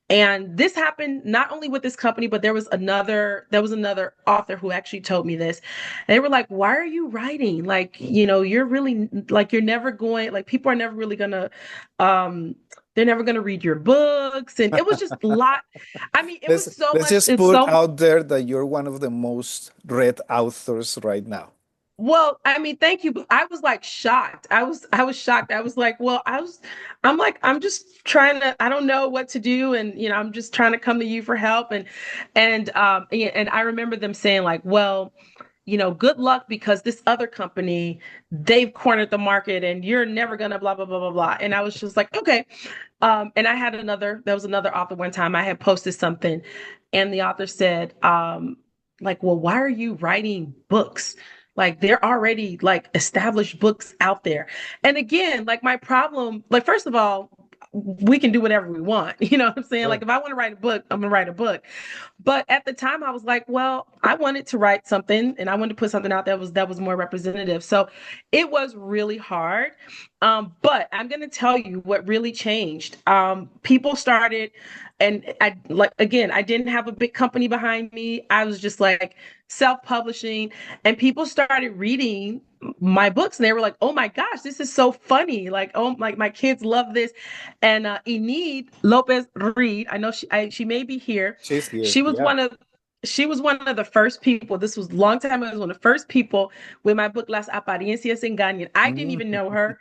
Speaker 2: And this happened not only with this company, but there was another author who actually told me this. They were like, why are you writing? Like, you're really like you're never going, like people are never really gonna um they're never gonna read your books. And it was just a lot. I mean, it was so
Speaker 1: Let's
Speaker 2: much,
Speaker 1: just
Speaker 2: it's
Speaker 1: put
Speaker 2: so
Speaker 1: out there that you're one of the most read authors right now.
Speaker 2: Well, I mean, thank you. But I was like shocked. I was shocked. I was like, well, I'm like, I'm just trying to, I don't know what to do. And, I'm just trying to come to you for help. And I remember them saying like, well, good luck because this other company, they've cornered the market and you're never gonna blah, blah, blah, blah, blah. And I was just like, okay. And there was another author one time I had posted something, and the author said, like, well, why are you writing books? Like there are already like established books out there. And again, like my problem, like first of all, we can do whatever we want. You know what I'm saying? Like
Speaker 1: Sure.
Speaker 2: if I want to write a book, I'm gonna write a book. But at the time I was like, well, I wanted to write something and I wanted to put something out that was more representative. So it was really hard. But I'm gonna tell you what really changed. People started, and I like again, I didn't have a big company behind me. I was just like self-publishing, and people started reading my books and they were like, oh my gosh, this is so funny. Like, oh, like my kids love this. And Enid Lopez Reed, I know she may be here.
Speaker 1: She's here.
Speaker 2: She was
Speaker 1: Yeah.
Speaker 2: one of she was one of the first people. This was a long time ago. It was one of the first people with my book Las Apariencias Engañan. I didn't
Speaker 1: Mm.
Speaker 2: even know her.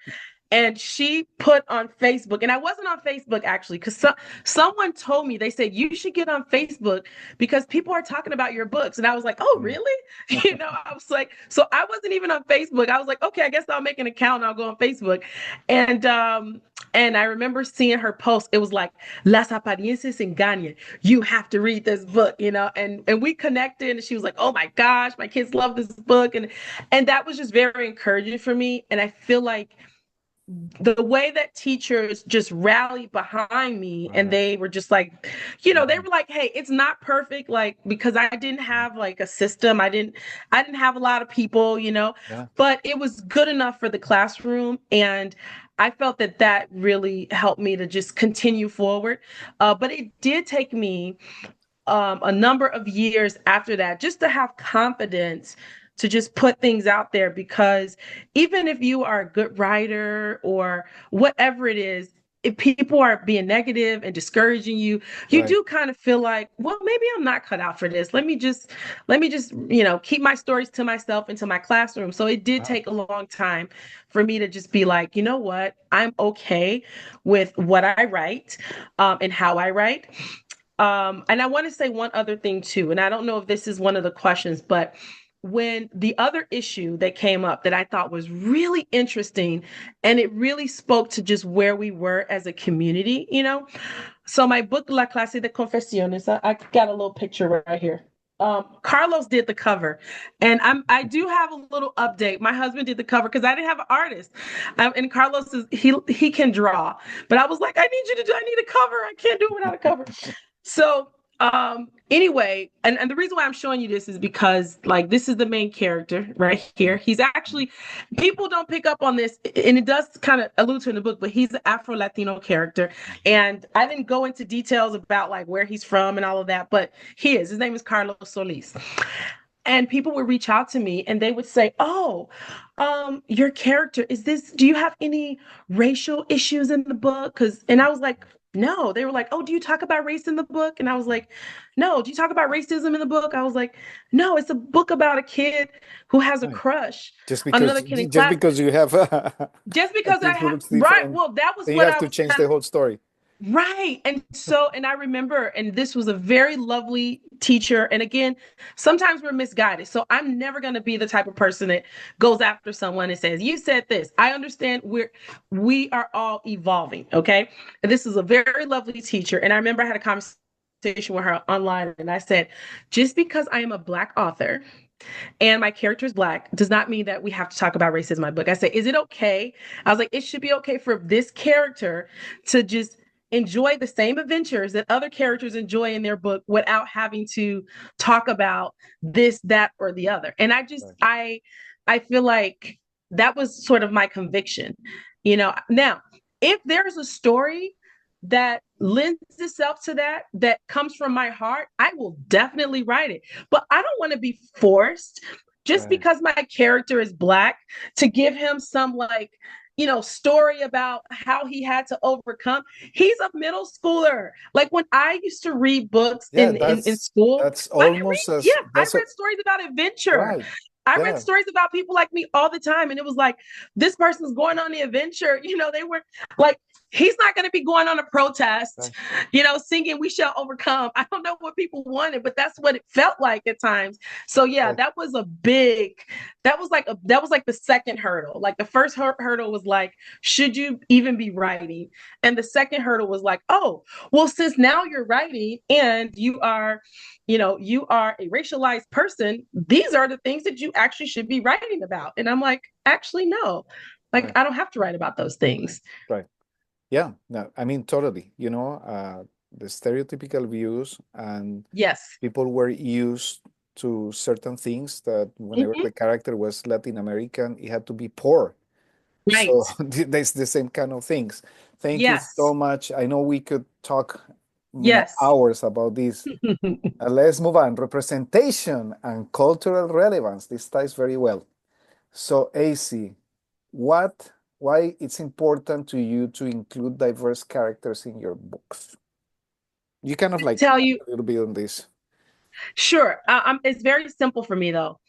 Speaker 2: And she put on Facebook, and I wasn't on Facebook actually, because someone told me, they said, you should get on Facebook because people are talking about your books. And I was like, oh,
Speaker 1: Mm.
Speaker 2: really? I was like, so I wasn't even on Facebook. I was like, okay, I guess I'll make an account and I'll go on Facebook. And I remember seeing her post. It was like, Las Apariencias Engañan. You have to read this book, and we connected, and she was like, oh my gosh, my kids love this book. And that was just very encouraging for me. And I feel like the way that teachers just rallied behind me, and
Speaker 1: Right.
Speaker 2: they were just like, they
Speaker 1: Mhm.
Speaker 2: were like, hey, it's not perfect, like because I didn't have like a system. I didn't have a lot of people,
Speaker 1: Yeah.
Speaker 2: but it was good enough for the classroom. And I felt that that really helped me to just continue forward. But it did take me a number of years after that just to have confidence to just put things out there, because even if you are a good writer or whatever it is, if people are being negative and discouraging you, you
Speaker 1: Right.
Speaker 2: do kind of feel like, well, maybe I'm not cut out for this. Let me just keep my stories to myself and to my classroom. So it did
Speaker 1: Wow.
Speaker 2: take a long time for me to just be like, you know what, I'm okay with what I write, and how I write. And I want to say one other thing too, and I don't know if this is one of the questions, but when the other issue that came up that I thought was really interesting, and it really spoke to just where we were as a community. So my book, La Clase de Confesiones, I got a little picture right here. Carlos did the cover, and I do have a little update. My husband did the cover because I didn't have an artist, and Carlos he can draw, but I was like, I need a cover. I can't do it without a cover. So anyway, and the reason why I'm showing you this is because like this is the main character right here. He's actually, people don't pick up on this, and it does kind of allude to in the book, but he's an Afro Latino character. And I didn't go into details about like where he's from and all of that, but his name is Carlos Solis. and people would reach out to me and they would say, "Oh, your character is this, do you have any racial issues in the book?" Cuz and I was like, "No." They were like, "Oh, do you talk about race in the book?" And I was like, "No." "Do you talk about racism in the book?" I was like, "No, it's a book about a kid who has a
Speaker 1: Right.
Speaker 2: crush
Speaker 1: Just
Speaker 2: on
Speaker 1: because
Speaker 2: another kid in
Speaker 1: just
Speaker 2: class."
Speaker 1: because you have
Speaker 2: Just
Speaker 1: a
Speaker 2: because I
Speaker 1: kid who
Speaker 2: have,
Speaker 1: looks
Speaker 2: right,
Speaker 1: different,
Speaker 2: well, that was
Speaker 1: then you
Speaker 2: what
Speaker 1: have
Speaker 2: I
Speaker 1: to
Speaker 2: was
Speaker 1: change
Speaker 2: kind
Speaker 1: the
Speaker 2: of.
Speaker 1: whole story.
Speaker 2: Right. And so, and I remember, and this was a very lovely teacher. And again, sometimes we're misguided. So I'm never going to be the type of person that goes after someone and says, "You said this." I understand we are all evolving. Okay. And this is a very lovely teacher. And I remember I had a conversation with her online and I said, "Just because I am a Black author and my character is Black does not mean that we have to talk about racism in my book." I said, "Is it okay?" I was like, "It should be okay for this character to just enjoy the same adventures that other characters enjoy in their book without having to talk about this, that, or the other." And
Speaker 1: Right.
Speaker 2: I feel like that was sort of my conviction. Now, if there's a story that lends itself to that comes from my heart, I will definitely write it. But I don't want to be forced just
Speaker 1: Right.
Speaker 2: because my character is Black to give him some, like, story about how he had to overcome. He's a middle schooler. Like when I used to read books
Speaker 1: Yeah,
Speaker 2: in school,
Speaker 1: that's almost as
Speaker 2: I
Speaker 1: that's a
Speaker 2: read stories about adventure.
Speaker 1: right.
Speaker 2: I read
Speaker 1: Yeah.
Speaker 2: stories about people like me all the time. And it was like, this person's going on the adventure. They were like, he's not going to be going on a protest,
Speaker 1: Right.
Speaker 2: singing "We Shall Overcome." I don't know what people wanted, but that's what it felt like at times. So yeah,
Speaker 1: Right.
Speaker 2: that was like the second hurdle. Like the first hurdle was like, should you even be writing? And the second hurdle was like, oh, well, since now you're writing and you are a racialized person, these are the things that you actually should be writing about. And I'm like, actually, no, like
Speaker 1: Right.
Speaker 2: I don't have to write about those things.
Speaker 1: Right. Yeah. No, I mean totally. The stereotypical views and
Speaker 2: Yes.
Speaker 1: people were used to certain things that whenever
Speaker 2: Mhm.
Speaker 1: the character was Latin American, it had to be poor. So
Speaker 2: Right.
Speaker 1: that's the same kind of things. Thank you so
Speaker 2: Yes.
Speaker 1: much. I know we could talk
Speaker 2: Yes.
Speaker 1: hours about this. Let's move on. Representation and cultural relevance. This ties very well. So, AC, what, why it's important to you to include diverse characters in your books? You kind of like
Speaker 2: Tell you,
Speaker 1: a little bit on this.
Speaker 2: sure. It's very simple for me though.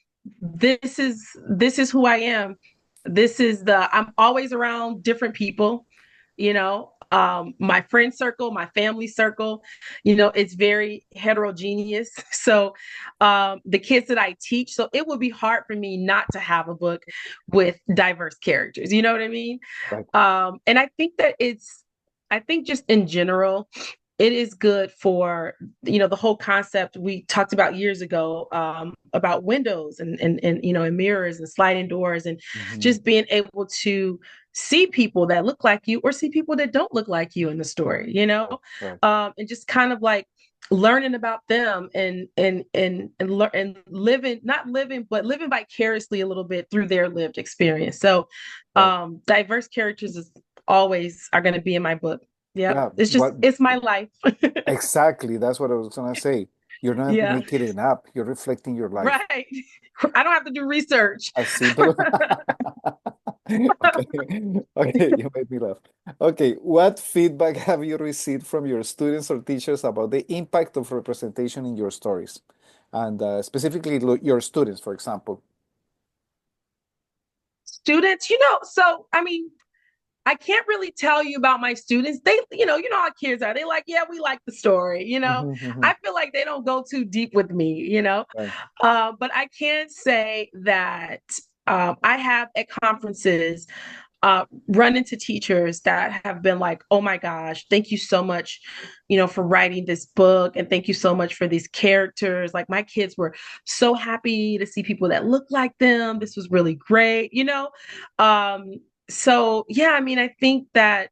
Speaker 2: This is who I am. I'm always around different people, my friend circle, my family circle, it's very heterogeneous. So the kids that I teach, so it would be hard for me not to have a book with diverse characters. You know what I mean?
Speaker 1: Right.
Speaker 2: And I think just in general, it is good for, the whole concept we talked about years ago, about windows and mirrors and sliding doors, and
Speaker 1: Mhm.
Speaker 2: just being able to see people that look like you or see people that don't look like you in the story,
Speaker 1: Right. Right.
Speaker 2: and just kind of like learning about them and living, not living, but living vicariously a little bit through their lived experience. So
Speaker 1: Right.
Speaker 2: diverse characters is always are going to be in my book. Yep.
Speaker 1: Yeah.
Speaker 2: It's it's my life.
Speaker 1: Exactly. That's what I was gonna say. You're not
Speaker 2: Yeah.
Speaker 1: making it up. You're reflecting your life.
Speaker 2: Right. I don't have to do research.
Speaker 1: As simple. Okay. Okay, you made me laugh. Okay, what feedback have you received from your students or teachers about the impact of representation in your stories? And specifically your students, for example.
Speaker 2: Students, so I mean, I can't really tell you about my students. They, how kids are. They like, yeah, we like the story.
Speaker 1: Mhm, mhm.
Speaker 2: I feel like they don't go too deep with me.
Speaker 1: Right,
Speaker 2: But I can say that I have at conferences run into teachers that have been like, "Oh my gosh, thank you so much, for writing this book, and thank you so much for these characters. Like my kids were so happy to see people that look like them. This was really great." So yeah, I mean, I think that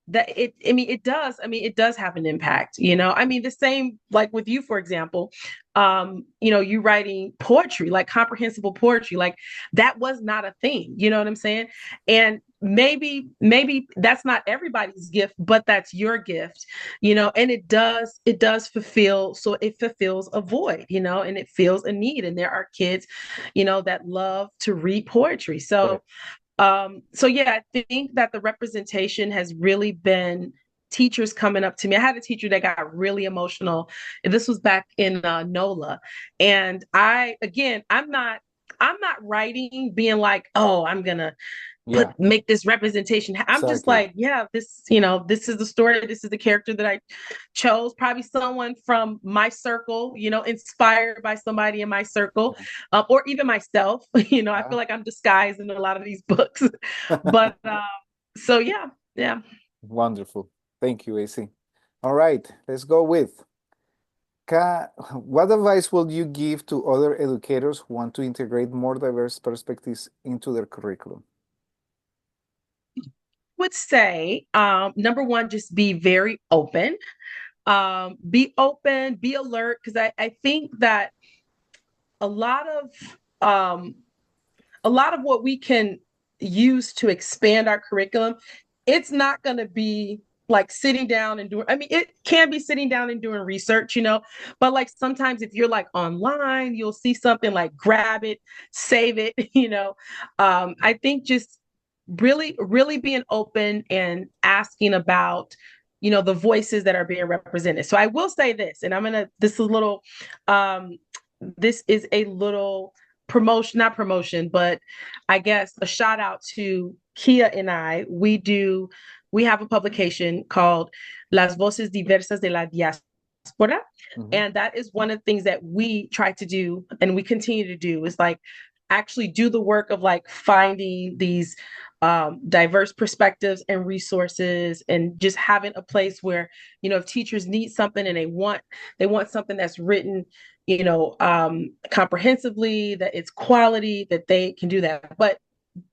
Speaker 2: that I mean, it does have an impact, I mean, the same like with you, for example, you writing poetry, like comprehensible poetry, like that was not a thing, you know what I'm saying? And maybe that's not everybody's gift, but that's your gift, and it does fulfill, so it fulfills a void, and it fills a need. And there are kids, that love to read poetry.
Speaker 1: Right.
Speaker 2: So yeah, I think that the representation has really been teachers coming up to me. I had a teacher that got really emotional. And this was back in NOLA. And I'm not writing being like, oh, I'm gonna
Speaker 1: Yeah,
Speaker 2: make this representation. I'm just
Speaker 1: exactly.
Speaker 2: like, yeah, this is the story, this is the character that I chose, probably someone from my circle, inspired by somebody in my circle,
Speaker 1: Yeah.
Speaker 2: or even myself. I
Speaker 1: Yeah.
Speaker 2: feel like I'm disguised in a lot of these books. But so yeah, yeah.
Speaker 1: Wonderful. Thank you, AC. All right, let's go with what advice will you give to other educators who want to integrate more diverse perspectives into their curriculum?
Speaker 2: Would say, number one, just be very open. Be open, be alert, because I think that a lot of um a lot of what we can use to expand our curriculum, it's not going to be like sitting down and doing, I mean, it can be sitting down and doing research, but like sometimes if you're like online, you'll see something, like grab it, save it. I think just really, really being open and asking about, the voices that are being represented. So I will say this, and um, this is a little promotion, not promotion, but I guess a shout out to Kia and I. We have a publication called Las Voces Diversas de la Diaspora.
Speaker 1: Mhm.
Speaker 2: And that is one of the things that we try to do and we continue to do, is like actually do the work of like finding these diverse perspectives and resources, and just having a place where, if teachers need something and they want something that's written, comprehensively, that it's quality, that they can do that. But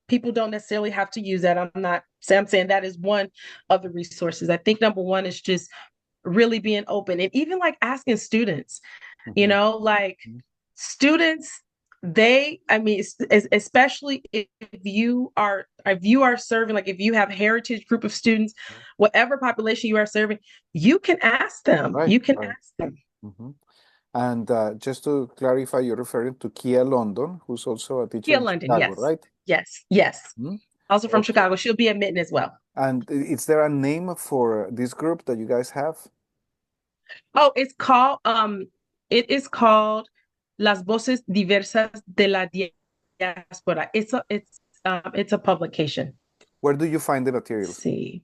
Speaker 2: people don't necessarily have to use that. I'm saying that is one of the resources. I think number one is just really being open, and even like asking students,
Speaker 1: Mhm.
Speaker 2: like
Speaker 1: Mhm.
Speaker 2: students, I mean, especially if you are serving, like if you have heritage group of students, whatever population you are serving, you can ask them.
Speaker 1: Right,
Speaker 2: You can
Speaker 1: right.
Speaker 2: ask them.
Speaker 1: Mhm. And just to clarify, you're referring to Kia London, who's also a teacher
Speaker 2: Yeah,
Speaker 1: in
Speaker 2: London.
Speaker 1: Chicago,
Speaker 2: Yes,
Speaker 1: right?
Speaker 2: yes, yes.
Speaker 1: Mhm.
Speaker 2: Also from
Speaker 1: Okay.
Speaker 2: Chicago. She'll be at Mitten as well.
Speaker 1: And is there a name for this group that you guys have?
Speaker 2: Oh, it is called Las Voces Diversas de la Diaspora. It's a publication.
Speaker 1: Where do you find the
Speaker 2: Let's
Speaker 1: materials?
Speaker 2: see.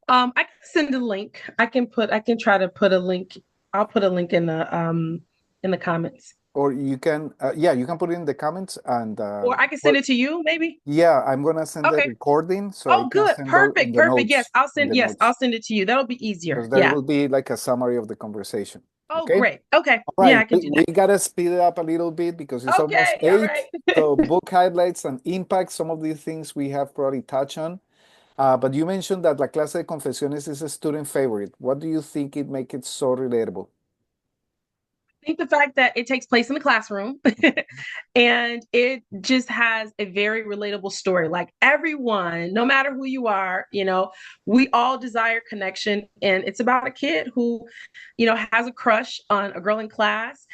Speaker 2: I can send a link. I can try to put a link. I'll put a link in the comments.
Speaker 1: Or you can, yeah, you can put it in the comments and,
Speaker 2: Or I can
Speaker 1: well,
Speaker 2: send it to you, maybe.
Speaker 1: yeah, I'm gonna send the
Speaker 2: Okay.
Speaker 1: recording so I
Speaker 2: Oh,
Speaker 1: can
Speaker 2: good.
Speaker 1: send those in
Speaker 2: Perfect.
Speaker 1: the
Speaker 2: Perfect. Yes,
Speaker 1: notes, in the
Speaker 2: yes, I'll
Speaker 1: notes,
Speaker 2: send it to you. That'll be easier.
Speaker 1: because there
Speaker 2: Yeah.
Speaker 1: will be like a summary of the conversation.
Speaker 2: Oh,
Speaker 1: Okay?
Speaker 2: great. Okay.
Speaker 1: All
Speaker 2: Yeah,
Speaker 1: right,
Speaker 2: I can do
Speaker 1: we
Speaker 2: that.
Speaker 1: gotta speed it up a little bit because it's almost
Speaker 2: Okay. All
Speaker 1: 8.
Speaker 2: right.
Speaker 1: So book highlights and impact, some of these things we have probably touched on. But you mentioned that La Clase de Confesiones is a student favorite. What do you think it make it so relatable?
Speaker 2: Think the fact that it takes place in the classroom and it just has a very relatable story. Like everyone, no matter who you are, we all desire connection. And it's about a kid who, has a crush on a girl in class.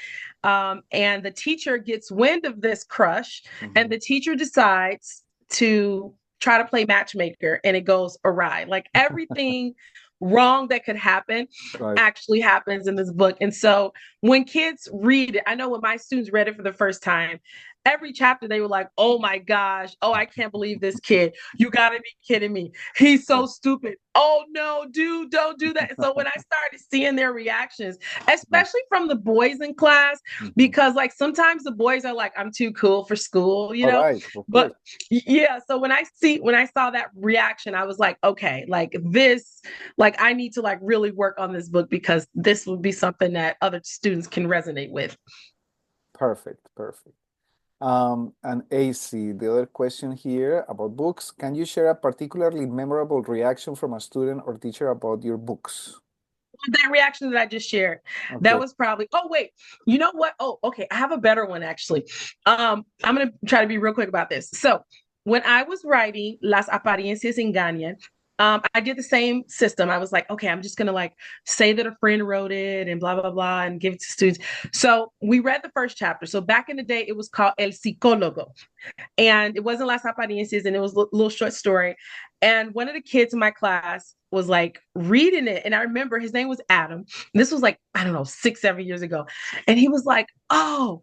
Speaker 2: And the teacher gets wind of this crush, and
Speaker 1: Mhm.
Speaker 2: the teacher decides to try to play matchmaker, and it goes awry. Like everything wrong that could happen
Speaker 1: Right.
Speaker 2: actually happens in this book. And so when kids read it, I know when my students read it for the first time, every chapter they were like, oh my gosh, oh, I can't believe this kid. You gotta be kidding me. He's so
Speaker 1: Right.
Speaker 2: stupid. Oh no, dude, don't do that. So when I started seeing their reactions,
Speaker 1: Right.
Speaker 2: especially from the boys in class,
Speaker 1: Mhm.
Speaker 2: because like sometimes the boys are like, I'm too cool for school,
Speaker 1: All right, of
Speaker 2: but
Speaker 1: course.
Speaker 2: yeah, so when I saw that reaction, I was like, okay, like this, like I need to like really work on this book, because this would be something that other students can resonate with.
Speaker 1: Perfect, perfect. And AC, the other question here about books. Can you share a particularly memorable reaction from a student or teacher about your books?
Speaker 2: That reaction that I just shared, that
Speaker 1: Okay.
Speaker 2: was probably, oh wait, you know what? Oh, okay. I have a better one actually. I'm gonna try to be real quick about this. So when I was writing Las Apariencias Engañan, I did the same system. I was like, okay, I'm just gonna like say that a friend wrote it and blah blah blah and give it to students. So we read the first chapter. So back in the day, it was called El Psicólogo, and it wasn't Las Apariencias, and it was a little short story. And one of the kids in my class was like reading it, and I remember his name was Adam. This was like, I don't know, 6, 7 years ago, and he was like, "Oh,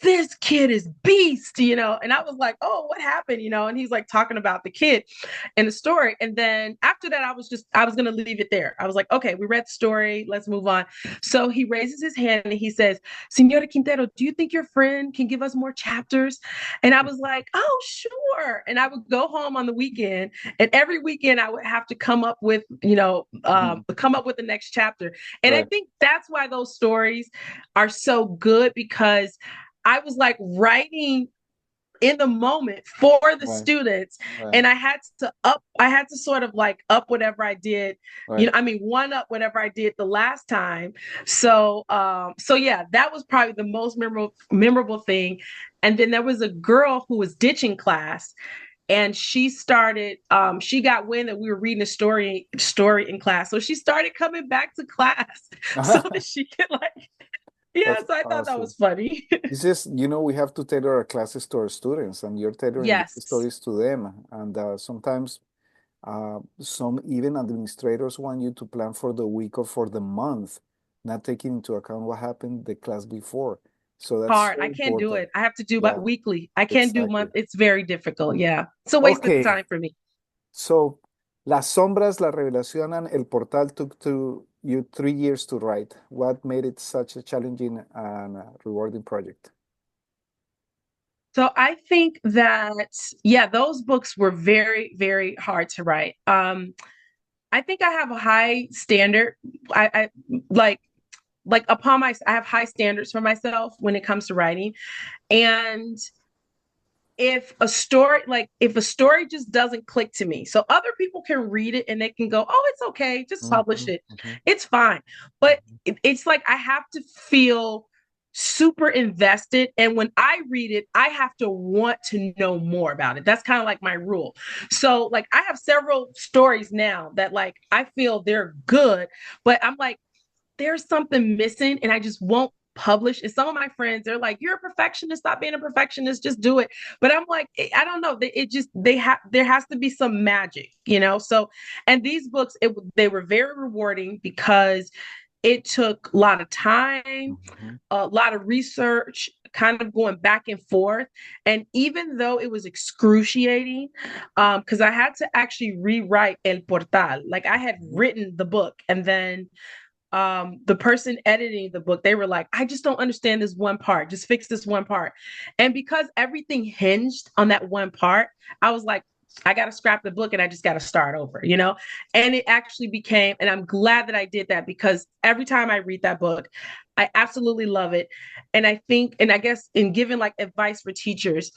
Speaker 2: this kid is beast," and I was like, "Oh, what happened?" And he's like talking about the kid and the story. And then after that, I was gonna leave it there. I was like, okay, we read the story, let's move on. So he raises his hand and he says, "Senora Quintero, do you think your friend can give us more chapters?" And I was like, "Oh, sure." And I would go home on the weekend, and every weekend I would have to come up with,
Speaker 1: Mhm.
Speaker 2: come up with the next chapter. And I
Speaker 1: Right.
Speaker 2: think that's why those stories are so good, because I was like writing in the moment for the
Speaker 1: Right.
Speaker 2: students,
Speaker 1: Right.
Speaker 2: and I had to sort of like up whatever I did,
Speaker 1: Right.
Speaker 2: I mean one up whatever I did the last time. So yeah, that was probably the most memorable thing. And then there was a girl who was ditching class, and she got wind that we were reading a story in class, so she started coming back to class so that she could like, yeah,
Speaker 1: That's
Speaker 2: so I thought that
Speaker 1: awesome.
Speaker 2: was funny.
Speaker 1: It's just, we have to tailor our classes to our students, and you're tailoring these
Speaker 2: Yes.
Speaker 1: stories to them. And sometimes some even administrators want you to plan for the week or for the month, not taking into account what happened the class before. So that's
Speaker 2: Hard.
Speaker 1: so
Speaker 2: I can't do
Speaker 1: important.
Speaker 2: it. I have to do
Speaker 1: Yeah,
Speaker 2: about weekly. I can't do
Speaker 1: exactly.
Speaker 2: month. It's very difficult. Yeah. It's a waste of
Speaker 1: Okay,
Speaker 2: time for me.
Speaker 1: so Las Sombras, La Revelación, and El Portal took to you 3 years to write. What made it such a challenging and rewarding project?
Speaker 2: So I think that, yeah, those books were very, very hard to write. I think I have a high standard. I like upon my I have high standards for myself when it comes to writing. And if a story just doesn't click to me, so other people can read it and they can go, "Oh, it's okay, just publish
Speaker 1: Mhm,
Speaker 2: it,
Speaker 1: mhm,
Speaker 2: it's fine." But
Speaker 1: mhm,
Speaker 2: it's like I have to feel super invested, and when I read it I have to want to know more about it. That's kind of like my rule. So like I have several stories now that like I feel they're good, but I'm like, there's something missing and I just won't publish. And some of my friends, they're like, "You're a perfectionist, stop being a perfectionist, just do it." But I'm like, I don't know. It just they have there has to be some magic. So, and these books, they were very rewarding because it took a lot of time,
Speaker 1: mhm.
Speaker 2: a lot of research, kind of going back and forth. And even though it was excruciating, because I had to actually rewrite El Portal, like I had
Speaker 1: Mhm.
Speaker 2: written the book, and then the person editing the book, they were like, "I just don't understand this one part, just fix this one part." And because everything hinged on that one part, I was like, I got to scrap the book and I just got to start over. And it actually became, and I'm glad that I did that, because every time I read that book, I absolutely love it. And I think, and I guess in giving like advice for teachers,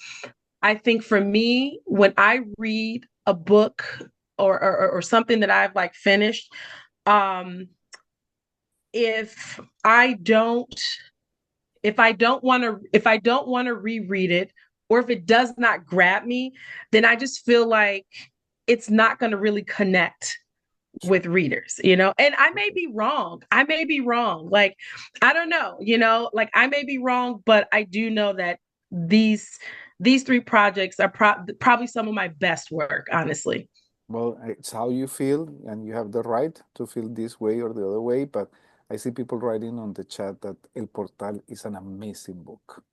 Speaker 2: I think for me, when I read a book or something that I've like finished, um if I don't if I don't want to reread it, or if it does not grab me, then I just feel like it's not going to really connect with readers. And I may be wrong. I may be wrong. Like I don't know, like I may be wrong, but I do know that these three projects are probably some of my best work, honestly.
Speaker 1: Well, it's how you feel, and you have the right to feel this way or the other way. But I see people writing on the chat that El Portal is an amazing book.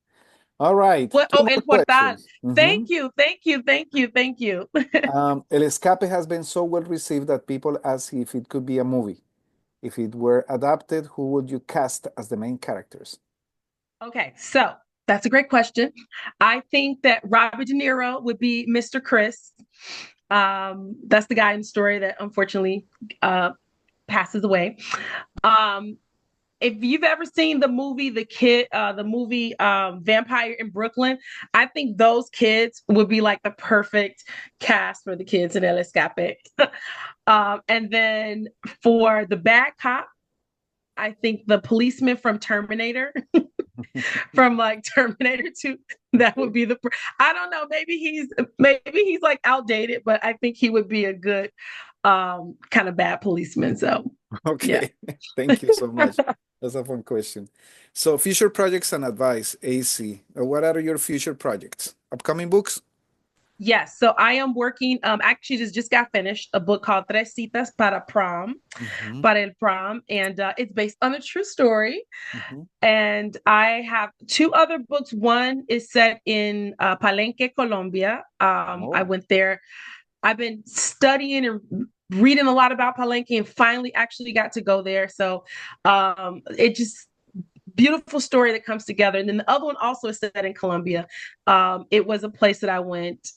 Speaker 1: All right,
Speaker 2: What?
Speaker 1: two
Speaker 2: Oh,
Speaker 1: more
Speaker 2: El Portal.
Speaker 1: questions.
Speaker 2: Thank you, thank you, thank you, thank you.
Speaker 1: El Escape has been so well received that people ask if it could be a movie. If it were adapted, who would you cast as the main characters?
Speaker 2: Okay, so that's a great question. I think that Robert De Niro would be Mr. Chris. That's the guy in the story that unfortunately uh, passes away. Um, if you've ever seen the movie Vampire in Brooklyn, I think those kids would be like the perfect cast for the kids in El Escape. And then for the bad cop, I think the policeman from Terminator, from like Terminator 2, that would
Speaker 1: Okay.
Speaker 2: be I don't know, maybe he's like outdated, but I think he would be a good kind of bad policeman. So yeah.
Speaker 1: Okay. Thank you so much. That's a fun question. So, future projects and advice, AC. What are your future projects? Upcoming books?
Speaker 2: Yes, so I am working. Actually, just got finished a book called Tres Citas
Speaker 1: Hmm.
Speaker 2: para el prom, and it's based on a true story.
Speaker 1: Hmm.
Speaker 2: And I have two other books. One is set in Palenque, Colombia. I
Speaker 1: Oh,
Speaker 2: went there. I've been studying and reading a lot about Palenque, and finally actually got to go there. So it just beautiful story that comes together. And then the other one also is set in Colombia. It was a place that I went.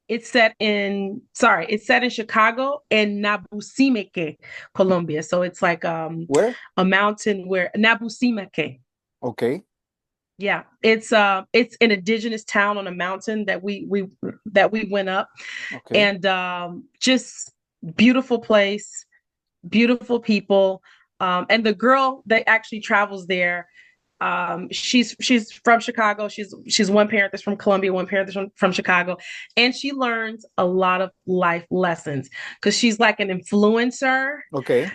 Speaker 2: It's set in Chicago and Nabusimeque, Colombia. So it's like
Speaker 1: where?
Speaker 2: a mountain where Nabusimeque.
Speaker 1: Okay.
Speaker 2: Yeah, it's an indigenous town on a mountain that we went up,
Speaker 1: Okay.
Speaker 2: and just beautiful place, beautiful people. And the girl that actually travels there, she's from Chicago. She's one parent that's from Colombia, one parent that's from Chicago, and she learns a lot of life lessons because she's like an influencer,
Speaker 1: Okay.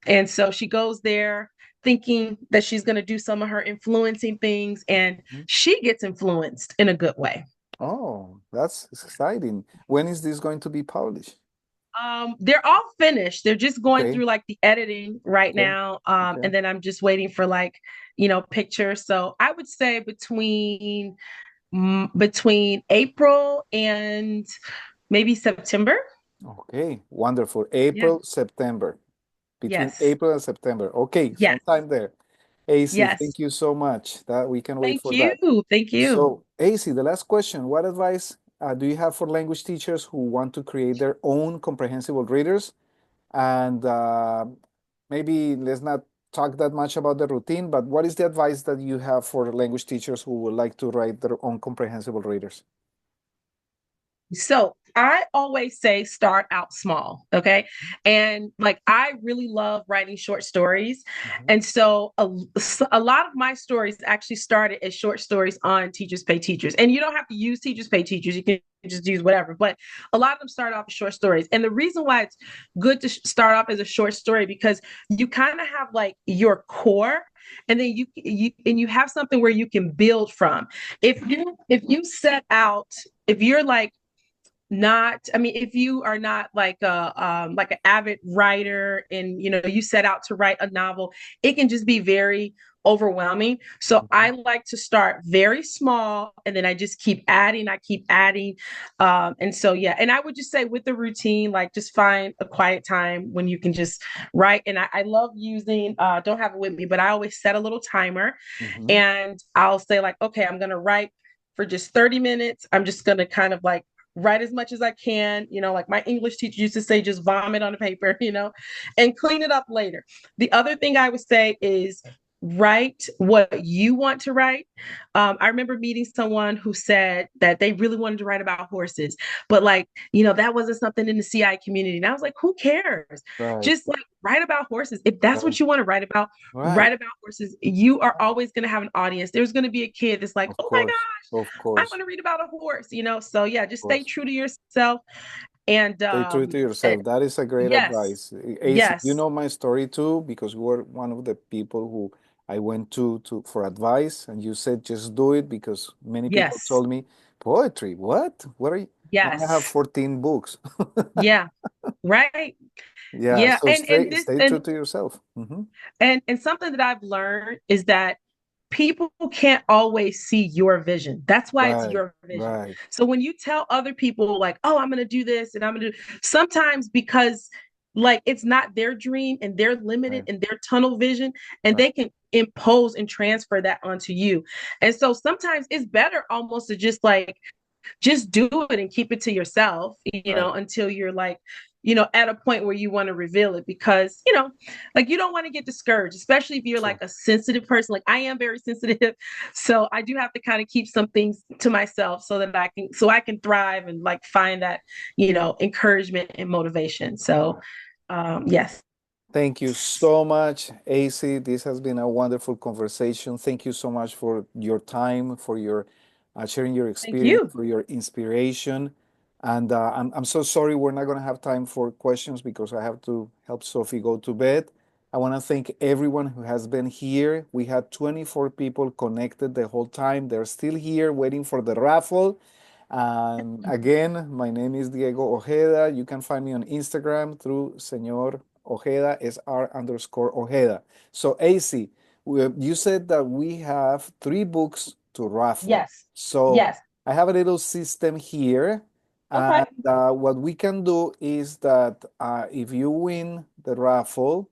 Speaker 2: and so she goes there thinking that she's going to do some of her influencing things, and
Speaker 1: Mhm.
Speaker 2: she gets influenced in a good way.
Speaker 1: Oh, that's exciting. When is this going to be published?
Speaker 2: They're all finished. They're just going
Speaker 1: Okay.
Speaker 2: through like the editing right
Speaker 1: Okay.
Speaker 2: now.
Speaker 1: Okay.
Speaker 2: And then I'm just waiting for like, pictures. So I would say between April and maybe September.
Speaker 1: Okay. Wonderful.
Speaker 2: Yeah.
Speaker 1: April, September. Between
Speaker 2: Yes.
Speaker 1: April and September. Okay,
Speaker 2: Yes.
Speaker 1: sometime there. AC,
Speaker 2: Yes.
Speaker 1: thank you so much. That we can wait
Speaker 2: Thank
Speaker 1: for
Speaker 2: you.
Speaker 1: that.
Speaker 2: Thank you.
Speaker 1: So, AC, the last question. What advice do you have for language teachers who want to create their own comprehensible readers? And maybe let's not talk that much about the routine, but what is the advice that you have for language teachers who would like to write their own comprehensible readers?
Speaker 2: So I always say start out small, okay? And like I really love writing short stories.
Speaker 1: Mhm.
Speaker 2: And so a lot of my stories actually started as short stories on Teachers Pay Teachers. And you don't have to use Teachers Pay Teachers, you can just use whatever. But a lot of them start off as short stories. And the reason why it's good to start off as a short story because you kind of have like your core, and then you have something where you can build from. If you set out, if you're like not, I mean, if you are not like an avid writer, and you set out to write a novel, it can just be very overwhelming. So I
Speaker 1: Mhm.
Speaker 2: like to start very small, and then I just keep adding. And so yeah, and I would just say with the routine, like just find a quiet time when you can just write. And I love using, don't have it with me, but I always set a little timer,
Speaker 1: Mhm.
Speaker 2: and I'll say like, okay, I'm gonna write for just 30 minutes. I'm just gonna kind of like write as much as I can, like my English teacher used to say, just vomit on the paper, and clean it up later. The other thing I would say is write what you want to write. I remember meeting someone who said that they really wanted to write about horses, but like, that wasn't something in the CI community. And I was like, who cares?
Speaker 1: Right,
Speaker 2: Just like write about horses. If that's
Speaker 1: right,
Speaker 2: what you want to
Speaker 1: right.
Speaker 2: write about horses. You are always going to have an audience. There's going to be a kid that's like,
Speaker 1: Of
Speaker 2: oh my
Speaker 1: course, of
Speaker 2: I
Speaker 1: course,
Speaker 2: want to read about a horse. So yeah,
Speaker 1: of
Speaker 2: just stay
Speaker 1: course.
Speaker 2: true to yourself. And
Speaker 1: Stay true to yourself. That is a great
Speaker 2: yes,
Speaker 1: advice. AC, you
Speaker 2: yes,
Speaker 1: know my story too, because you were one of the people who I went to for advice, and you said just do it because many people
Speaker 2: yes,
Speaker 1: told me, poetry, what? What are you? Now I have
Speaker 2: yes,
Speaker 1: 14 books.
Speaker 2: yeah, right,
Speaker 1: Yeah,
Speaker 2: yeah.
Speaker 1: so stay true to yourself. Hmm.
Speaker 2: And something that I've learned is that people can't always see your vision. That's why it's
Speaker 1: Right,
Speaker 2: your vision.
Speaker 1: right,
Speaker 2: So when you tell other people like, "Oh, I'm going to do this and I'm going to do," sometimes because like it's not their dream and they're limited
Speaker 1: right,
Speaker 2: in their tunnel vision, and
Speaker 1: right,
Speaker 2: they can impose and transfer that onto you. And so sometimes it's better almost to just do it and keep it to yourself,
Speaker 1: right.
Speaker 2: until you're like, at a point where you want to reveal it, because, like, you don't want to get discouraged, especially if you're like
Speaker 1: True.
Speaker 2: a sensitive person. Like, I am very sensitive. So I do have to kind of keep some things to myself so that I can thrive and like find that, encouragement and motivation. So, yes.
Speaker 1: Thank you so much, AC. This has been a wonderful conversation. Thank you so much for your time, for your sharing your
Speaker 2: Thank
Speaker 1: experience,
Speaker 2: you.
Speaker 1: for your inspiration. And I'm so sorry we're not going to have time for questions because I have to help Sophie go to bed. I want to thank everyone who has been here. We had 24 people connected the whole time. They're still here waiting for the raffle. And again, my name is Diego Ojeda. You can find me on Instagram through Señor Ojeda, SR_Ojeda. So, AC, you said that we have three books to raffle.
Speaker 2: Yes.
Speaker 1: So,
Speaker 2: Yes.
Speaker 1: I have a little system here.
Speaker 2: Okay.
Speaker 1: And what we can do is that if you win the raffle,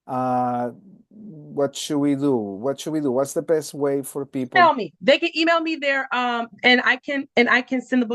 Speaker 1: what should we do? What should we do? What's the best way for people?
Speaker 2: Email me. They can email me there, and I can send the book